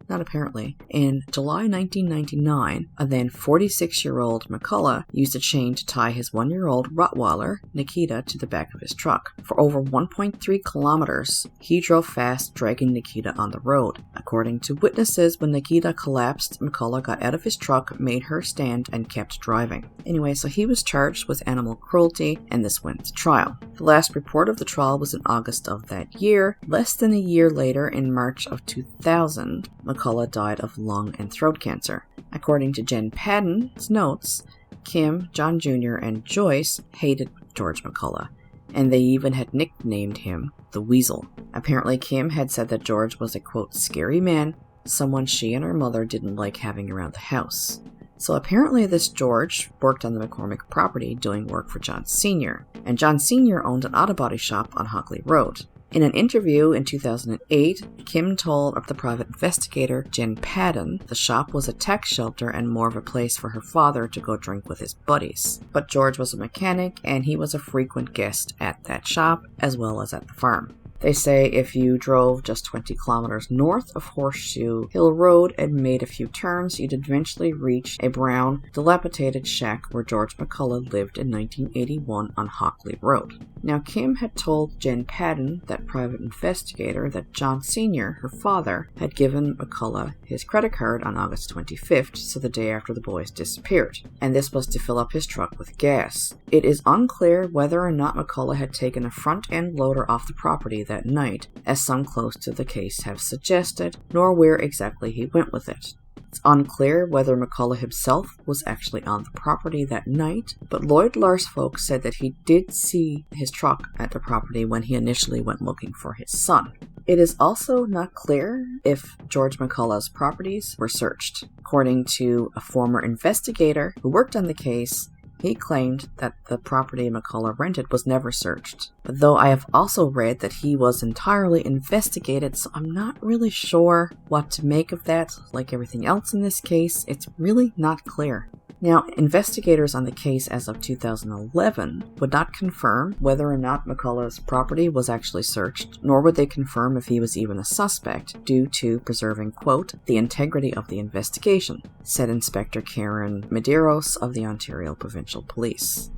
not apparently, in July 1999, a then 46-year-old McCullough used a chain to tie his 1-year-old Rottweiler, Nikita, to the back of his truck. For over 1.3 kilometers, he drove fast, dragging Nikita on the road. According to witnesses, when Nikita collapsed, McCullough got out of his truck, made her stand, and kept driving. Anyway, so he was charged with animal cruelty, and this went to trial. The last report of the trial was in August of that year. Less than a year later, in March of 2000, McCullough died of lung and throat cancer. According to Jen Padden's notes, Kim, John Jr., and Joyce hated George McCullough, and they even had nicknamed him the Weasel. Apparently, Kim had said that George was a, quote, "scary man, someone she and her mother didn't like having around the house." So apparently this George worked on the McCormick property doing work for John Sr., and John Sr. owned an auto body shop on Hockley Road. In an interview in 2008, Kim told the private investigator, Jen Padden, the shop was a tax shelter and more of a place for her father to go drink with his buddies. But George was a mechanic and he was a frequent guest at that shop as well as at the farm. They say if you drove just 20 kilometers north of Horseshoe Hill Road and made a few turns, you'd eventually reach a brown, dilapidated shack where George McCullough lived in 1981 on Hockley Road. Now, Kim had told Jen Padden, that private investigator, that John Sr., her father, had given McCullough his credit card on August 25th, so the day after the boys disappeared, and this was to fill up his truck with gas. It is unclear whether or not McCullough had taken a front-end loader off the property that night, as some close to the case have suggested, nor where exactly he went with it. It's unclear whether McCullough himself was actually on the property that night, but Lloyd Larsfolk said that he did see his truck at the property when he initially went looking for his son. It is also not clear if George McCullough's properties were searched. According to a former investigator who worked on the case, he claimed that the property McCullough rented was never searched. But though I have also read that he was entirely investigated, so I'm not really sure what to make of that. Like everything else in this case, it's really not clear. Now, investigators on the case as of 2011 would not confirm whether or not McCullough's property was actually searched, nor would they confirm if he was even a suspect, due to preserving, quote, the integrity of the investigation, said Inspector Karen Medeiros of the Ontario Provincial Police.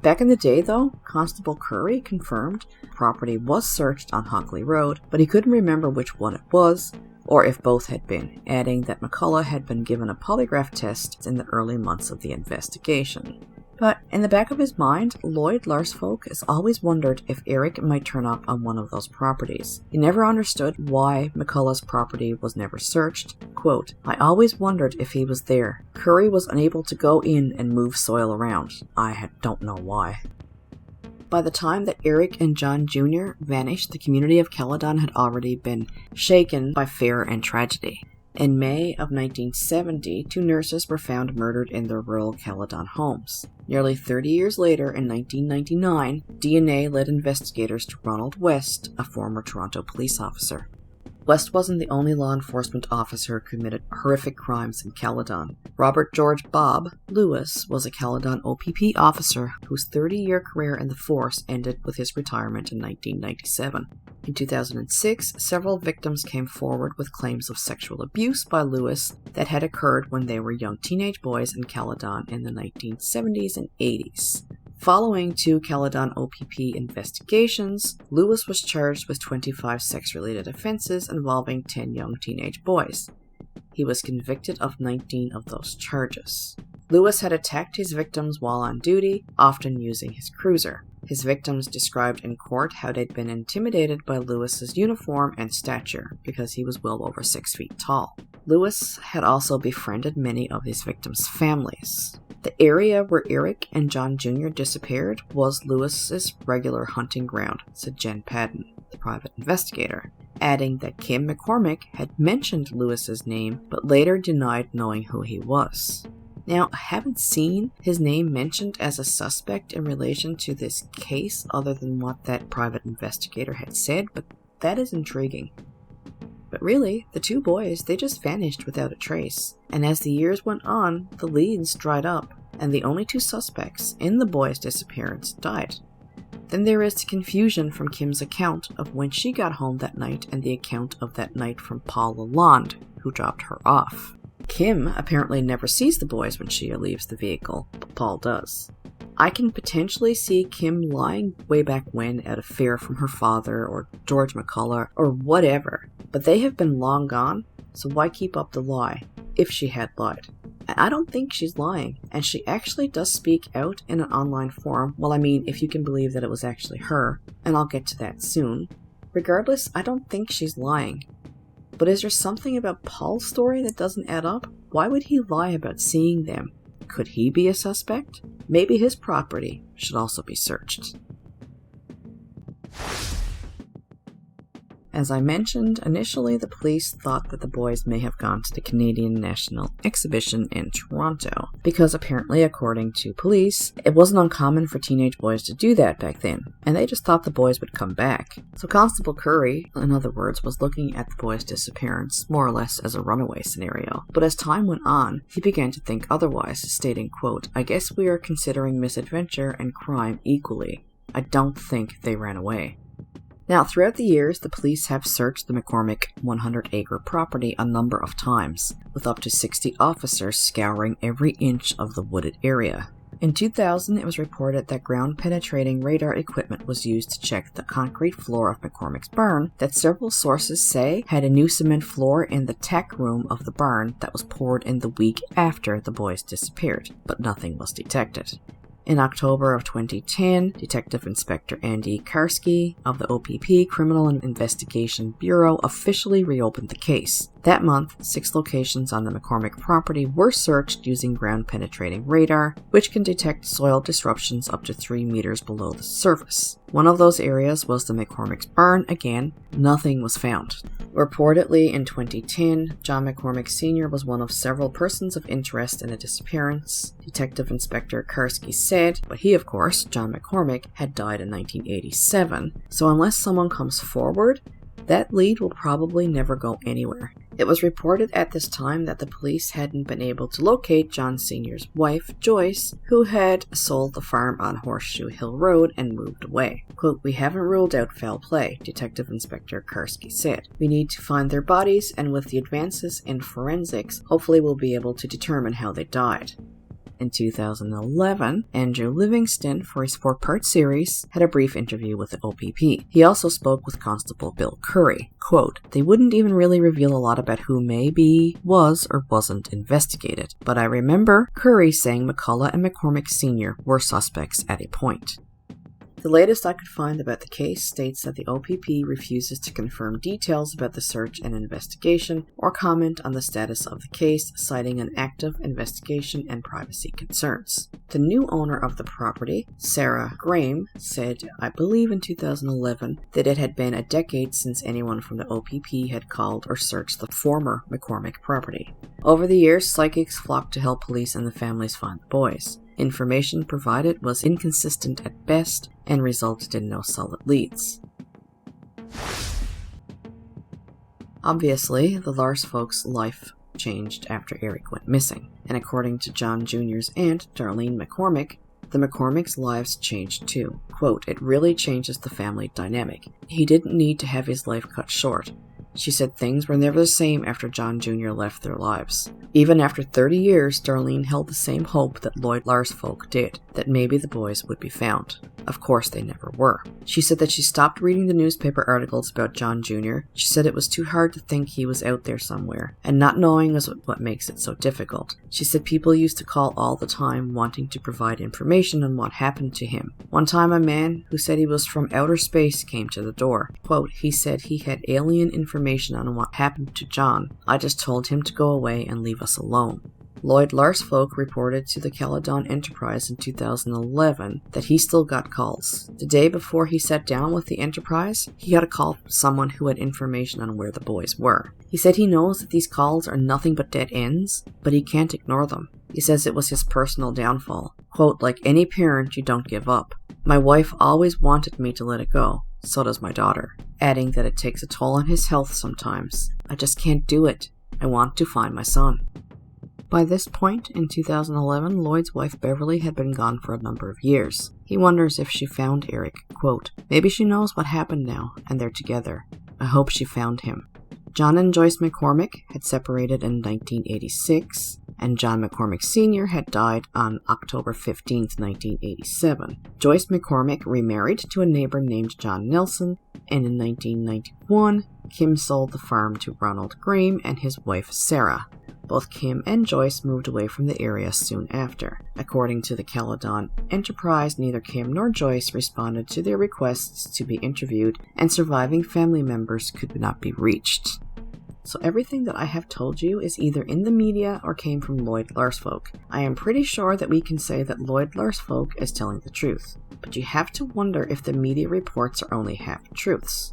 Back in the day, though, Constable Curry confirmed the property was searched on Hockley Road, but he couldn't remember which one it was, or if both had been, adding that McCullough had been given a polygraph test in the early months of the investigation. But in the back of his mind, Lloyd Larsfolk has always wondered if Eric might turn up on one of those properties. He never understood why McCullough's property was never searched. Quote, I always wondered if he was there. Curry was unable to go in and move soil around. I don't know why. By the time that Eric and John Jr. vanished, the community of Caledon had already been shaken by fear and tragedy. In May of 1970, 2 nurses were found murdered in their rural Caledon homes. Nearly 30 years later, in 1999, DNA led investigators to Ronald West, a former Toronto police officer. West wasn't the only law enforcement officer who committed horrific crimes in Caledon. Robert George Bob Lewis was a Caledon OPP officer whose 30-year career in the force ended with his retirement in 1997. In 2006, several victims came forward with claims of sexual abuse by Lewis that had occurred when they were young teenage boys in Caledon in the 1970s and 80s. Following 2 Caledon OPP investigations, Lewis was charged with 25 sex-related offenses involving 10 young teenage boys. He was convicted of 19 of those charges. Lewis had attacked his victims while on duty, often using his cruiser. His victims described in court how they'd been intimidated by Lewis's uniform and stature, because he was well over 6 feet tall. Lewis had also befriended many of his victims' families. The area where Eric and John Jr. disappeared was Lewis's regular hunting ground, said Jen Padden, the private investigator, adding that Kim McCormick had mentioned Lewis's name, but later denied knowing who he was. Now, I haven't seen his name mentioned as a suspect in relation to this case other than what that private investigator had said, but that is intriguing. But really, the 2 boys, they just vanished without a trace. And as the years went on, the leads dried up, and the only 2 suspects in the boys' disappearance died. Then there is the confusion from Kim's account of when she got home that night and the account of that night from Paul Lalonde, who dropped her off. Kim apparently never sees the boys when she leaves the vehicle, but Paul does. I can potentially see Kim lying way back when out of fear from her father or George McCullough or whatever, but they have been long gone, so why keep up the lie, if she had lied? And I don't think she's lying, and she actually does speak out in an online forum, well, I mean, if you can believe that it was actually her, and I'll get to that soon. Regardless, I don't think she's lying. But is there something about Paul's story that doesn't add up? Why would he lie about seeing them? Could he be a suspect? Maybe his property should also be searched. As I mentioned, initially the police thought that the boys may have gone to the Canadian National Exhibition in Toronto, because apparently, according to police, it wasn't uncommon for teenage boys to do that back then, and they just thought the boys would come back. So Constable Curry, in other words, was looking at the boys' disappearance more or less as a runaway scenario. But as time went on, he began to think otherwise, stating, quote, "I guess we are considering misadventure and crime equally. I don't think they ran away." Now, throughout the years, the police have searched the McCormick 100-acre property a number of times, with up to 60 officers scouring every inch of the wooded area. In 2000, it was reported that ground-penetrating radar equipment was used to check the concrete floor of McCormick's barn that several sources say had a new cement floor in the tech room of the barn that was poured in the week after the boys disappeared, but nothing was detected. In October of 2010, Detective Inspector Andy Karski of the OPP Criminal Investigation Bureau officially reopened the case. That month, 6 locations on the McCormick property were searched using ground-penetrating radar, which can detect soil disruptions up to 3 meters below the surface. One of those areas was the McCormick's barn. Again, nothing was found. Reportedly, in 2010, John McCormick Sr. was one of several persons of interest in a disappearance. Detective Inspector Karski said, but he, of course, John McCormick, had died in 1987, so unless someone comes forward, that lead will probably never go anywhere. It was reported at this time that the police hadn't been able to locate John Sr.'s wife, Joyce, who had sold the farm on Horseshoe Hill Road and moved away. Quote, "We haven't ruled out foul play," Detective Inspector Karski said. "We need to find their bodies, and with the advances in forensics, hopefully we'll be able to determine how they died." In 2011, Andrew Livingston, for his 4-part series, had a brief interview with the OPP. He also spoke with Constable Bill Curry. Quote, "They wouldn't even really reveal a lot about who maybe was or wasn't investigated, but I remember Curry saying McCullough and McCormick Sr. were suspects at a point." The latest I could find about the case states that the OPP refuses to confirm details about the search and investigation or comment on the status of the case, citing an active investigation and privacy concerns. The new owner of the property, Sarah Graham, said, I believe in 2011, that it had been a decade since anyone from the OPP had called or searched the former McCormick property. Over the years, psychics flocked to help police and the families find the boys. Information provided was inconsistent at best and resulted in no solid leads. Obviously, the Larsfolk's life changed after Eric went missing, and according to John Jr.'s aunt, Darlene McCormick, the McCormick's lives changed too. Quote, "It really changes the family dynamic. He didn't need to have his life cut short." She said things were never the same after John Jr. left their lives. Even after 30 years, Darlene held the same hope that Lloyd Larsfolk did, that maybe the boys would be found. Of course, they never were. She said that she stopped reading the newspaper articles about John Jr. She said it was too hard to think he was out there somewhere, and not knowing was what makes it so difficult. She said people used to call all the time wanting to provide information on what happened to him. One time a man who said he was from outer space came to the door. Quote, "He said he had alien information on what happened to John. I just told him to go away and leave us alone." Lloyd Larsfolk reported to the Caledon Enterprise in 2011 that he still got calls. The day before he sat down with the Enterprise, he got a call from someone who had information on where the boys were. He said he knows that these calls are nothing but dead ends, but he can't ignore them. He says it was his personal downfall. Quote, "Like any parent, you don't give up. My wife always wanted me to let it go. So does my daughter," adding that it takes a toll on his health sometimes. "I just can't do it. I want to find my son." By this point, in 2011, Lloyd's wife Beverly had been gone for a number of years. He wonders if she found Eric. Quote, "Maybe she knows what happened now, and they're together. I hope she found him." John and Joyce McCormick had separated in 1986, and John McCormick Sr. had died on October 15, 1987. Joyce McCormick remarried to a neighbor named John Nelson, and in 1991, Kim sold the farm to Ronald Graham and his wife Sarah. Both Kim and Joyce moved away from the area soon after. According to the Caledon Enterprise, neither Kim nor Joyce responded to their requests to be interviewed, and surviving family members could not be reached. So everything that I have told you is either in the media or came from Lloyd Larsfolk. I am pretty sure that we can say that Lloyd Larsfolk is telling the truth, but you have to wonder if the media reports are only half-truths.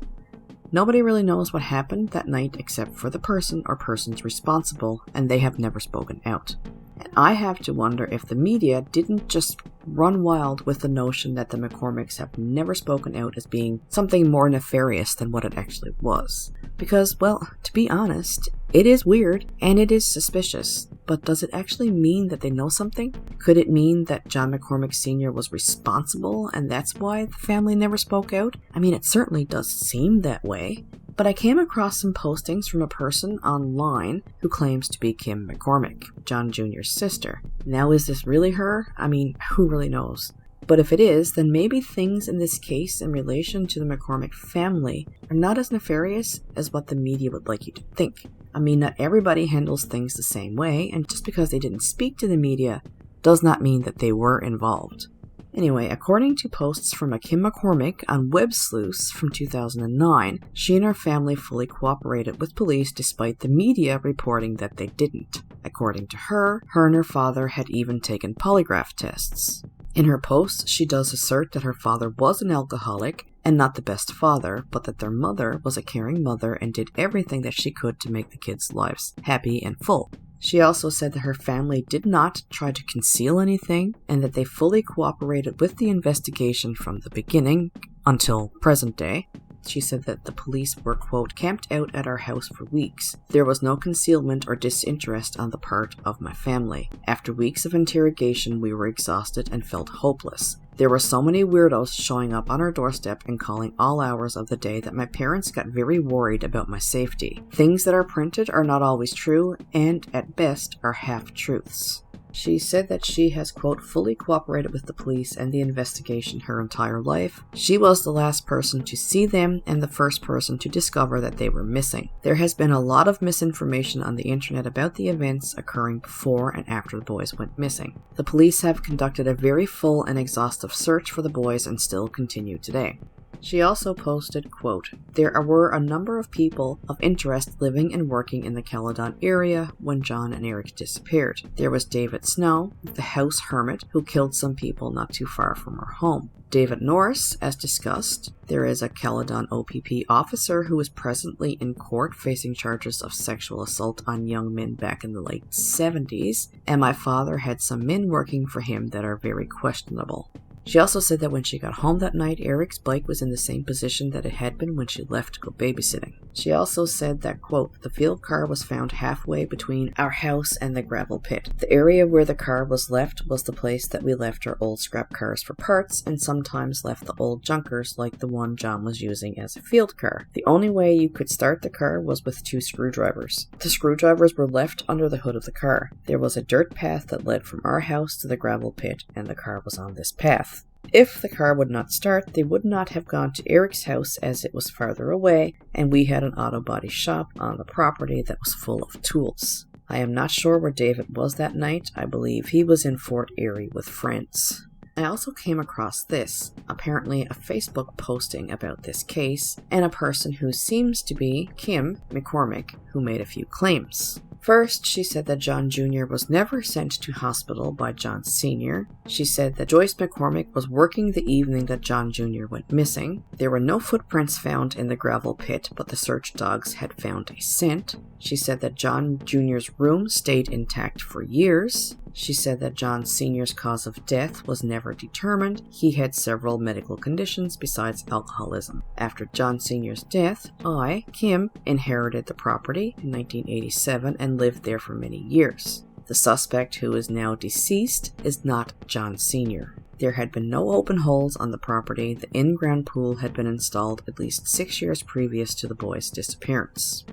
Nobody really knows what happened that night except for the person or persons responsible, and they have never spoken out. And I have to wonder if the media didn't just run wild with the notion that the McCormicks have never spoken out as being something more nefarious than what it actually was. Because, well, to be honest, it is weird and it is suspicious, but does it actually mean that they know something? Could it mean that John McCormick Sr. was responsible and that's why the family never spoke out? I mean, it certainly does seem that way. But I came across some postings from a person online who claims to be Kim McCormick, John Jr.'s sister. Now, is this really her? I mean, who really knows? But if it is, then maybe things in this case in relation to the McCormick family are not as nefarious as what the media would like you to think. I mean, not everybody handles things the same way, and just because they didn't speak to the media does not mean that they were involved. Anyway, according to posts from a Kim McCormick on Web Sleuths from 2009, she and her family fully cooperated with police despite the media reporting that they didn't. According to her and her father had even taken polygraph tests. In her posts, she does assert that her father was an alcoholic and not the best father, but that their mother was a caring mother and did everything that she could to make the kids' lives happy and full. She also said that her family did not try to conceal anything and that they fully cooperated with the investigation from the beginning until present day. She said that the police were, quote, camped out at our house for weeks. There was no concealment or disinterest on the part of my family. After weeks of interrogation, we were exhausted and felt hopeless. There were so many weirdos showing up on our doorstep and calling all hours of the day that my parents got very worried about my safety. Things that are printed are not always true, and at best are half-truths. She said that she has, quote, fully cooperated with the police and the investigation her entire life. She was the last person to see them and the first person to discover that they were missing. There has been a lot of misinformation on the internet about the events occurring before and after the boys went missing. The police have conducted a very full and exhaustive search for the boys and still continue today. She also posted, quote, there were a number of people of interest living and working in the Caledon area when John and Eric disappeared. There was David Snow, the house hermit, who killed some people not too far from our home. David Norris, as discussed. There is a Caledon OPP officer who is presently in court facing charges of sexual assault on young men back in the late 70s, and my father had some men working for him that are very questionable. She also said that when she got home that night, Eric's bike was in the same position that it had been when she left to go babysitting. She also said that, quote, the field car was found halfway between our house and the gravel pit. The area where the car was left was the place that we left our old scrap cars for parts and sometimes left the old junkers like the one John was using as a field car. The only way you could start the car was with 2 screwdrivers. The screwdrivers were left under the hood of the car. There was a dirt path that led from our house to the gravel pit, and the car was on this path. If the car would not start, they would not have gone to Eric's house as it was farther away, and we had an auto body shop on the property that was full of tools. I am not sure where David was that night. I believe he was in Fort Erie with friends. I also came across this, apparently a Facebook posting about this case, and a person who seems to be Kim McCormick, who made a few claims. First, she said that John Jr. was never sent to hospital by John Sr. She said that Joyce McCormick was working the evening that John Jr. went missing. There were no footprints found in the gravel pit, but the search dogs had found a scent. She said that John Jr.'s room stayed intact for years. She said that John Sr.'s cause of death was never determined. He had several medical conditions besides alcoholism. After John Sr.'s death, I, Kim, inherited the property in 1987 and lived there for many years. The suspect, who is now deceased, is not John Sr. There had been no open holes on the property. The in-ground pool had been installed at least 6 years previous to the boys' disappearance.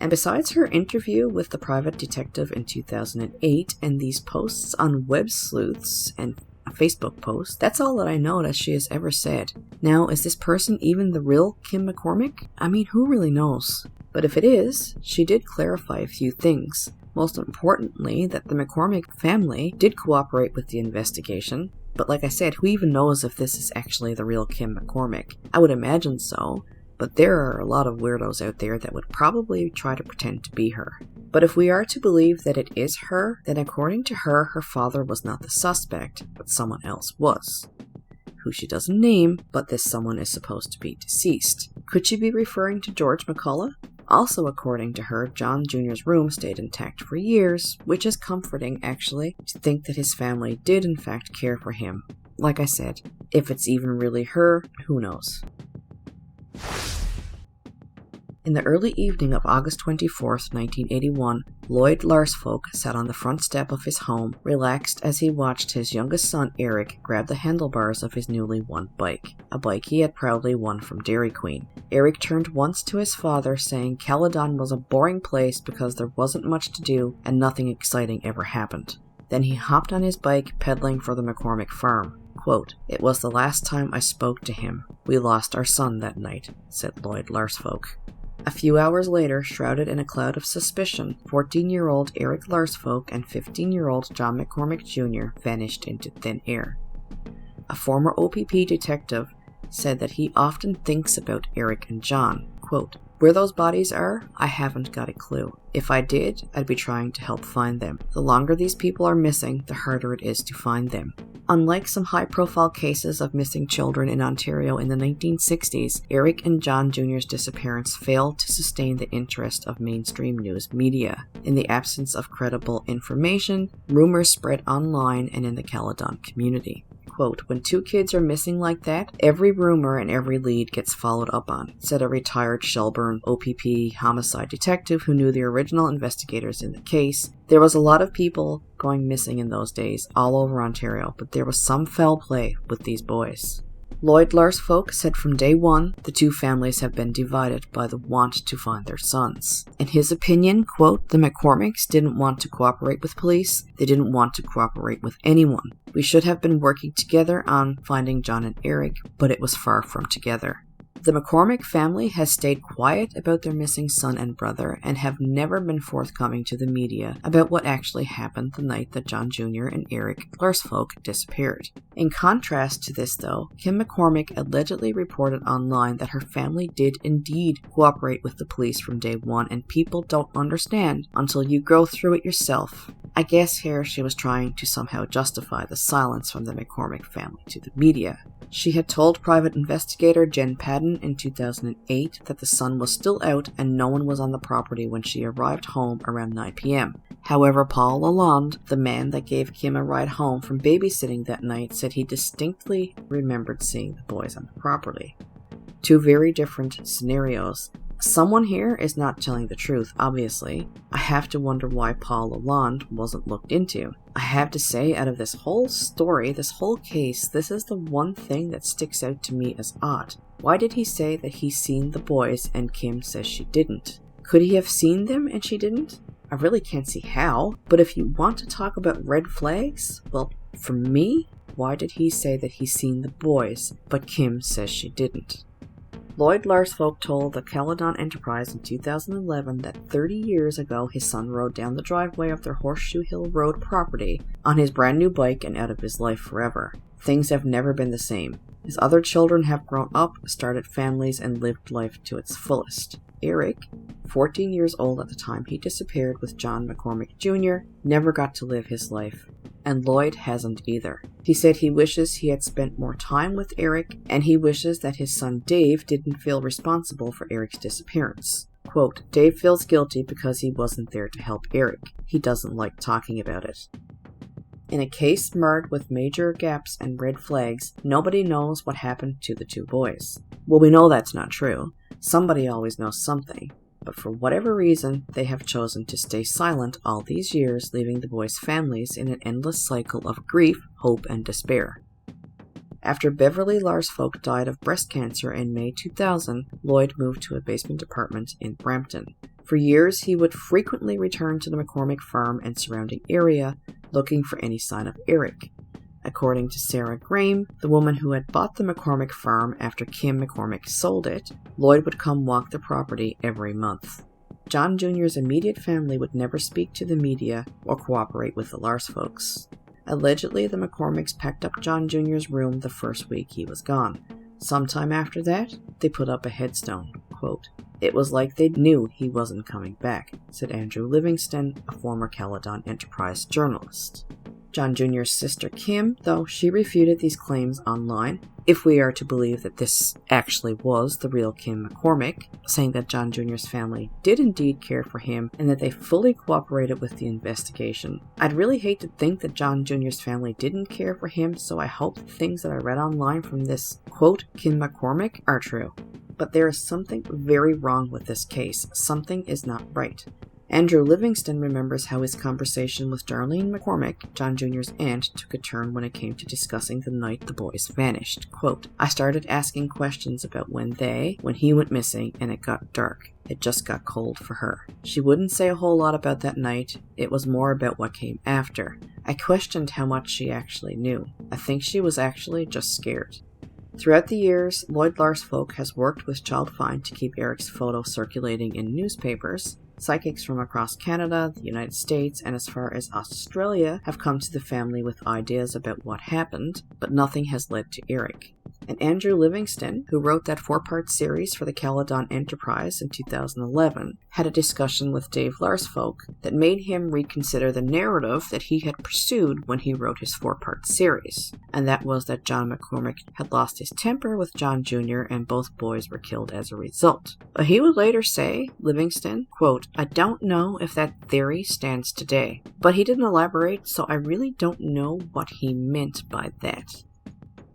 And besides her interview with the private detective in 2008 and these posts on Web Sleuths and a Facebook post, that's all that I know that she has ever said. Now, is this person even the real Kim McCormick? I mean, who really knows? But if it is, she did clarify a few things. Most importantly, that the McCormick family did cooperate with the investigation. But like I said, who even knows if this is actually the real Kim McCormick? I would imagine so. But there are a lot of weirdos out there that would probably try to pretend to be her. But if we are to believe that it is her, then according to her, her father was not the suspect, but someone else was. Who she doesn't name, but this someone is supposed to be deceased. Could she be referring to George McCullough? Also, according to her, John Jr.'s room stayed intact for years, which is comforting, actually, to think that his family did in fact care for him. Like I said, if it's even really her, who knows? In the early evening of August 24th, 1981, Lloyd Larsfolk sat on the front step of his home, relaxed as he watched his youngest son Eric grab the handlebars of his newly won bike, a bike he had proudly won from Dairy Queen. Eric turned once to his father, saying Caledon was a boring place because there wasn't much to do and nothing exciting ever happened. Then he hopped on his bike, pedaling for the McCormick farm. Quote, "It was the last time I spoke to him. We lost our son that night," said Lloyd Larsfolk. A few hours later, shrouded in a cloud of suspicion, 14-year-old Eric Larsfolk and 15-year-old John McCormick Jr. vanished into thin air. A former OPP detective said that he often thinks about Eric and John. Quote, "Where those bodies are, I haven't got a clue. If I did, I'd be trying to help find them. The longer these people are missing, the harder it is to find them." Unlike some high-profile cases of missing children in Ontario in the 1960s, Eric and John Jr.'s disappearance failed to sustain the interest of mainstream news media. In the absence of credible information, rumors spread online and in the Caledon community. Quote, "When two kids are missing like that, every rumor and every lead gets followed up on," said a retired Shelburne OPP homicide detective who knew the original investigators in the case. There was a lot of people going missing in those days all over Ontario, but there was some foul play with these boys. Lloyd Larsfolk said from day one, the two families have been divided by the want to find their sons. In his opinion, quote, "The McCormicks didn't want to cooperate with police. They didn't want to cooperate with anyone. We should have been working together on finding John and Eric, but it was far from together." The McCormick family has stayed quiet about their missing son and brother and have never been forthcoming to the media about what actually happened the night that John Jr. and Eric Larsfolk disappeared. In contrast to this, though, Kim McCormick allegedly reported online that her family did indeed cooperate with the police from day one, and people don't understand until you go through it yourself. I guess here she was trying to somehow justify the silence from the McCormick family to the media. She had told private investigator Jen Padden in 2008 that the sun was still out and no one was on the property when she arrived home around 9 p.m. However, Paul Lalonde, the man that gave Kim a ride home from babysitting that night, said he distinctly remembered seeing the boys on the property. Two very different scenarios. Someone here is not telling the truth, obviously. I have to wonder why Paul Lalonde wasn't looked into. I have to say, out of this whole story, this whole case, this is the one thing that sticks out to me as odd. Why did he say that he's seen the boys and Kim says she didn't? Could he have seen them and she didn't? I really can't see how. But if you want to talk about red flags, well, for me, why did he say that he's seen the boys, but Kim says she didn't? Lloyd Larsfolk told the Caledon Enterprise in 2011 that 30 years ago his son rode down the driveway of their Horseshoe Hill Road property on his brand new bike and out of his life forever. Things have never been the same. His other children have grown up, started families, and lived life to its fullest. Eric, 14 years old at the time he disappeared with John McCormick Jr., never got to live his life. And Lloyd hasn't either. He said he wishes he had spent more time with Eric, and he wishes that his son Dave didn't feel responsible for Eric's disappearance. Quote, "Dave feels guilty because he wasn't there to help Eric. He doesn't like talking about it." In a case marred with major gaps and red flags, nobody knows what happened to the two boys. Well, we know that's not true. Somebody always knows something. But for whatever reason, they have chosen to stay silent all these years, leaving the boys' families in an endless cycle of grief, hope, and despair. After Beverly Larsfolk died of breast cancer in May 2000, Lloyd moved to a basement apartment in Brampton. For years, he would frequently return to the McCormick farm and surrounding area, looking for any sign of Eric. According to Sarah Graham, the woman who had bought the McCormick farm after Kim McCormick sold it, Lloyd would come walk the property every month. John Jr.'s immediate family would never speak to the media or cooperate with the Larsfolks. Allegedly, the McCormicks packed up John Jr.'s room the first week he was gone. Sometime after that, they put up a headstone. Quote, "It was like they knew he wasn't coming back," said Andrew Livingston, a former Caledon Enterprise journalist. John Jr.'s sister Kim, though, she refuted these claims online, if we are to believe that this actually was the real Kim McCormick, saying that John Jr.'s family did indeed care for him and that they fully cooperated with the investigation. I'd really hate to think that John Jr.'s family didn't care for him, so I hope the things that I read online from this, quote, Kim McCormick are true. But there is something very wrong with this case. Something is not right. Andrew Livingston remembers how his conversation with Darlene McCormick, John Jr.'s aunt, took a turn when it came to discussing the night the boys vanished. Quote, I started asking questions about when he went missing, and it got dark. It just got cold for her. She wouldn't say a whole lot about that night. It was more about what came after. I questioned how much she actually knew. I think she was actually just scared. Throughout the years, Lloyd Larsfolk has worked with Child Find to keep Eric's photo circulating in newspapers. Psychics from across Canada, the United States, and as far as Australia have come to the family with ideas about what happened, but nothing has led to Eric. And Andrew Livingston, who wrote that 4-part series for the Caledon Enterprise in 2011, had a discussion with Dave Larsfolk that made him reconsider the narrative that he had pursued when he wrote his 4-part series, and that was that John McCormick had lost his temper with John Jr. and both boys were killed as a result. But he would later say, Livingston, quote, I don't know if that theory stands today, but he didn't elaborate, so I really don't know what he meant by that.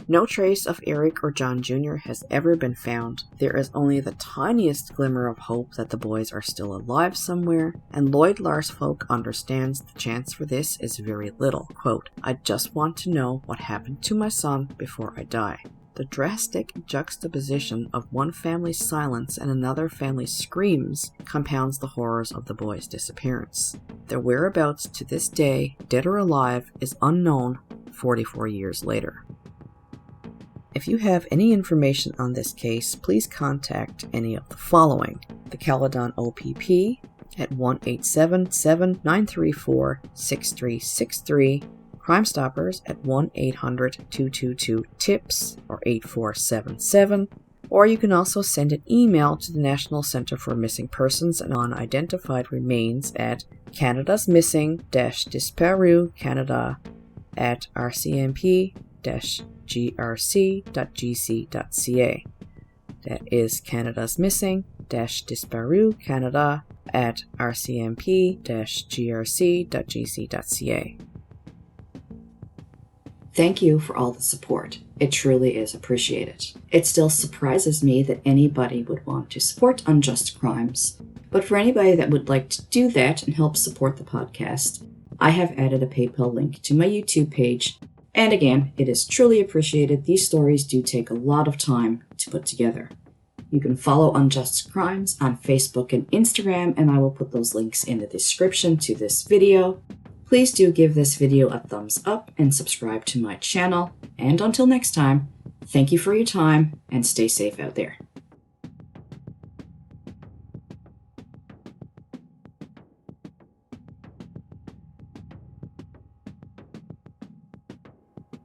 No trace of Eric or John Jr. has ever been found. There is only the tiniest glimmer of hope that the boys are still alive somewhere, and Lloyd Larsfolk understands the chance for this is very little. Quote, I just want to know what happened to my son before I die. The drastic juxtaposition of one family's silence and another family's screams compounds the horrors of the boys' disappearance. Their whereabouts to this day, dead or alive, is unknown 44 years later. If you have any information on this case, please contact any of the following. The Caledon OPP at 1-877-934-6363, Crime Stoppers at 1-800-222-TIPS or 8477, or you can also send an email to the National Centre for Missing Persons and Unidentified Remains at canadasmissing-disparu-canada at rcmp-grc.gc.ca. That is Canada's Missing-Disparu Canada at rcmp-grc.gc.ca. Thank you for all the support. It truly is appreciated. It still surprises me that anybody would want to support Unjust Crimes, but for anybody that would like to do that and help support the podcast, I have added a PayPal link to my YouTube page. And again, it is truly appreciated. These stories do take a lot of time to put together. You can follow Unjust Crimes on Facebook and Instagram, and I will put those links in the description to this video. Please do give this video a thumbs up and subscribe to my channel. And until next time, thank you for your time and stay safe out there.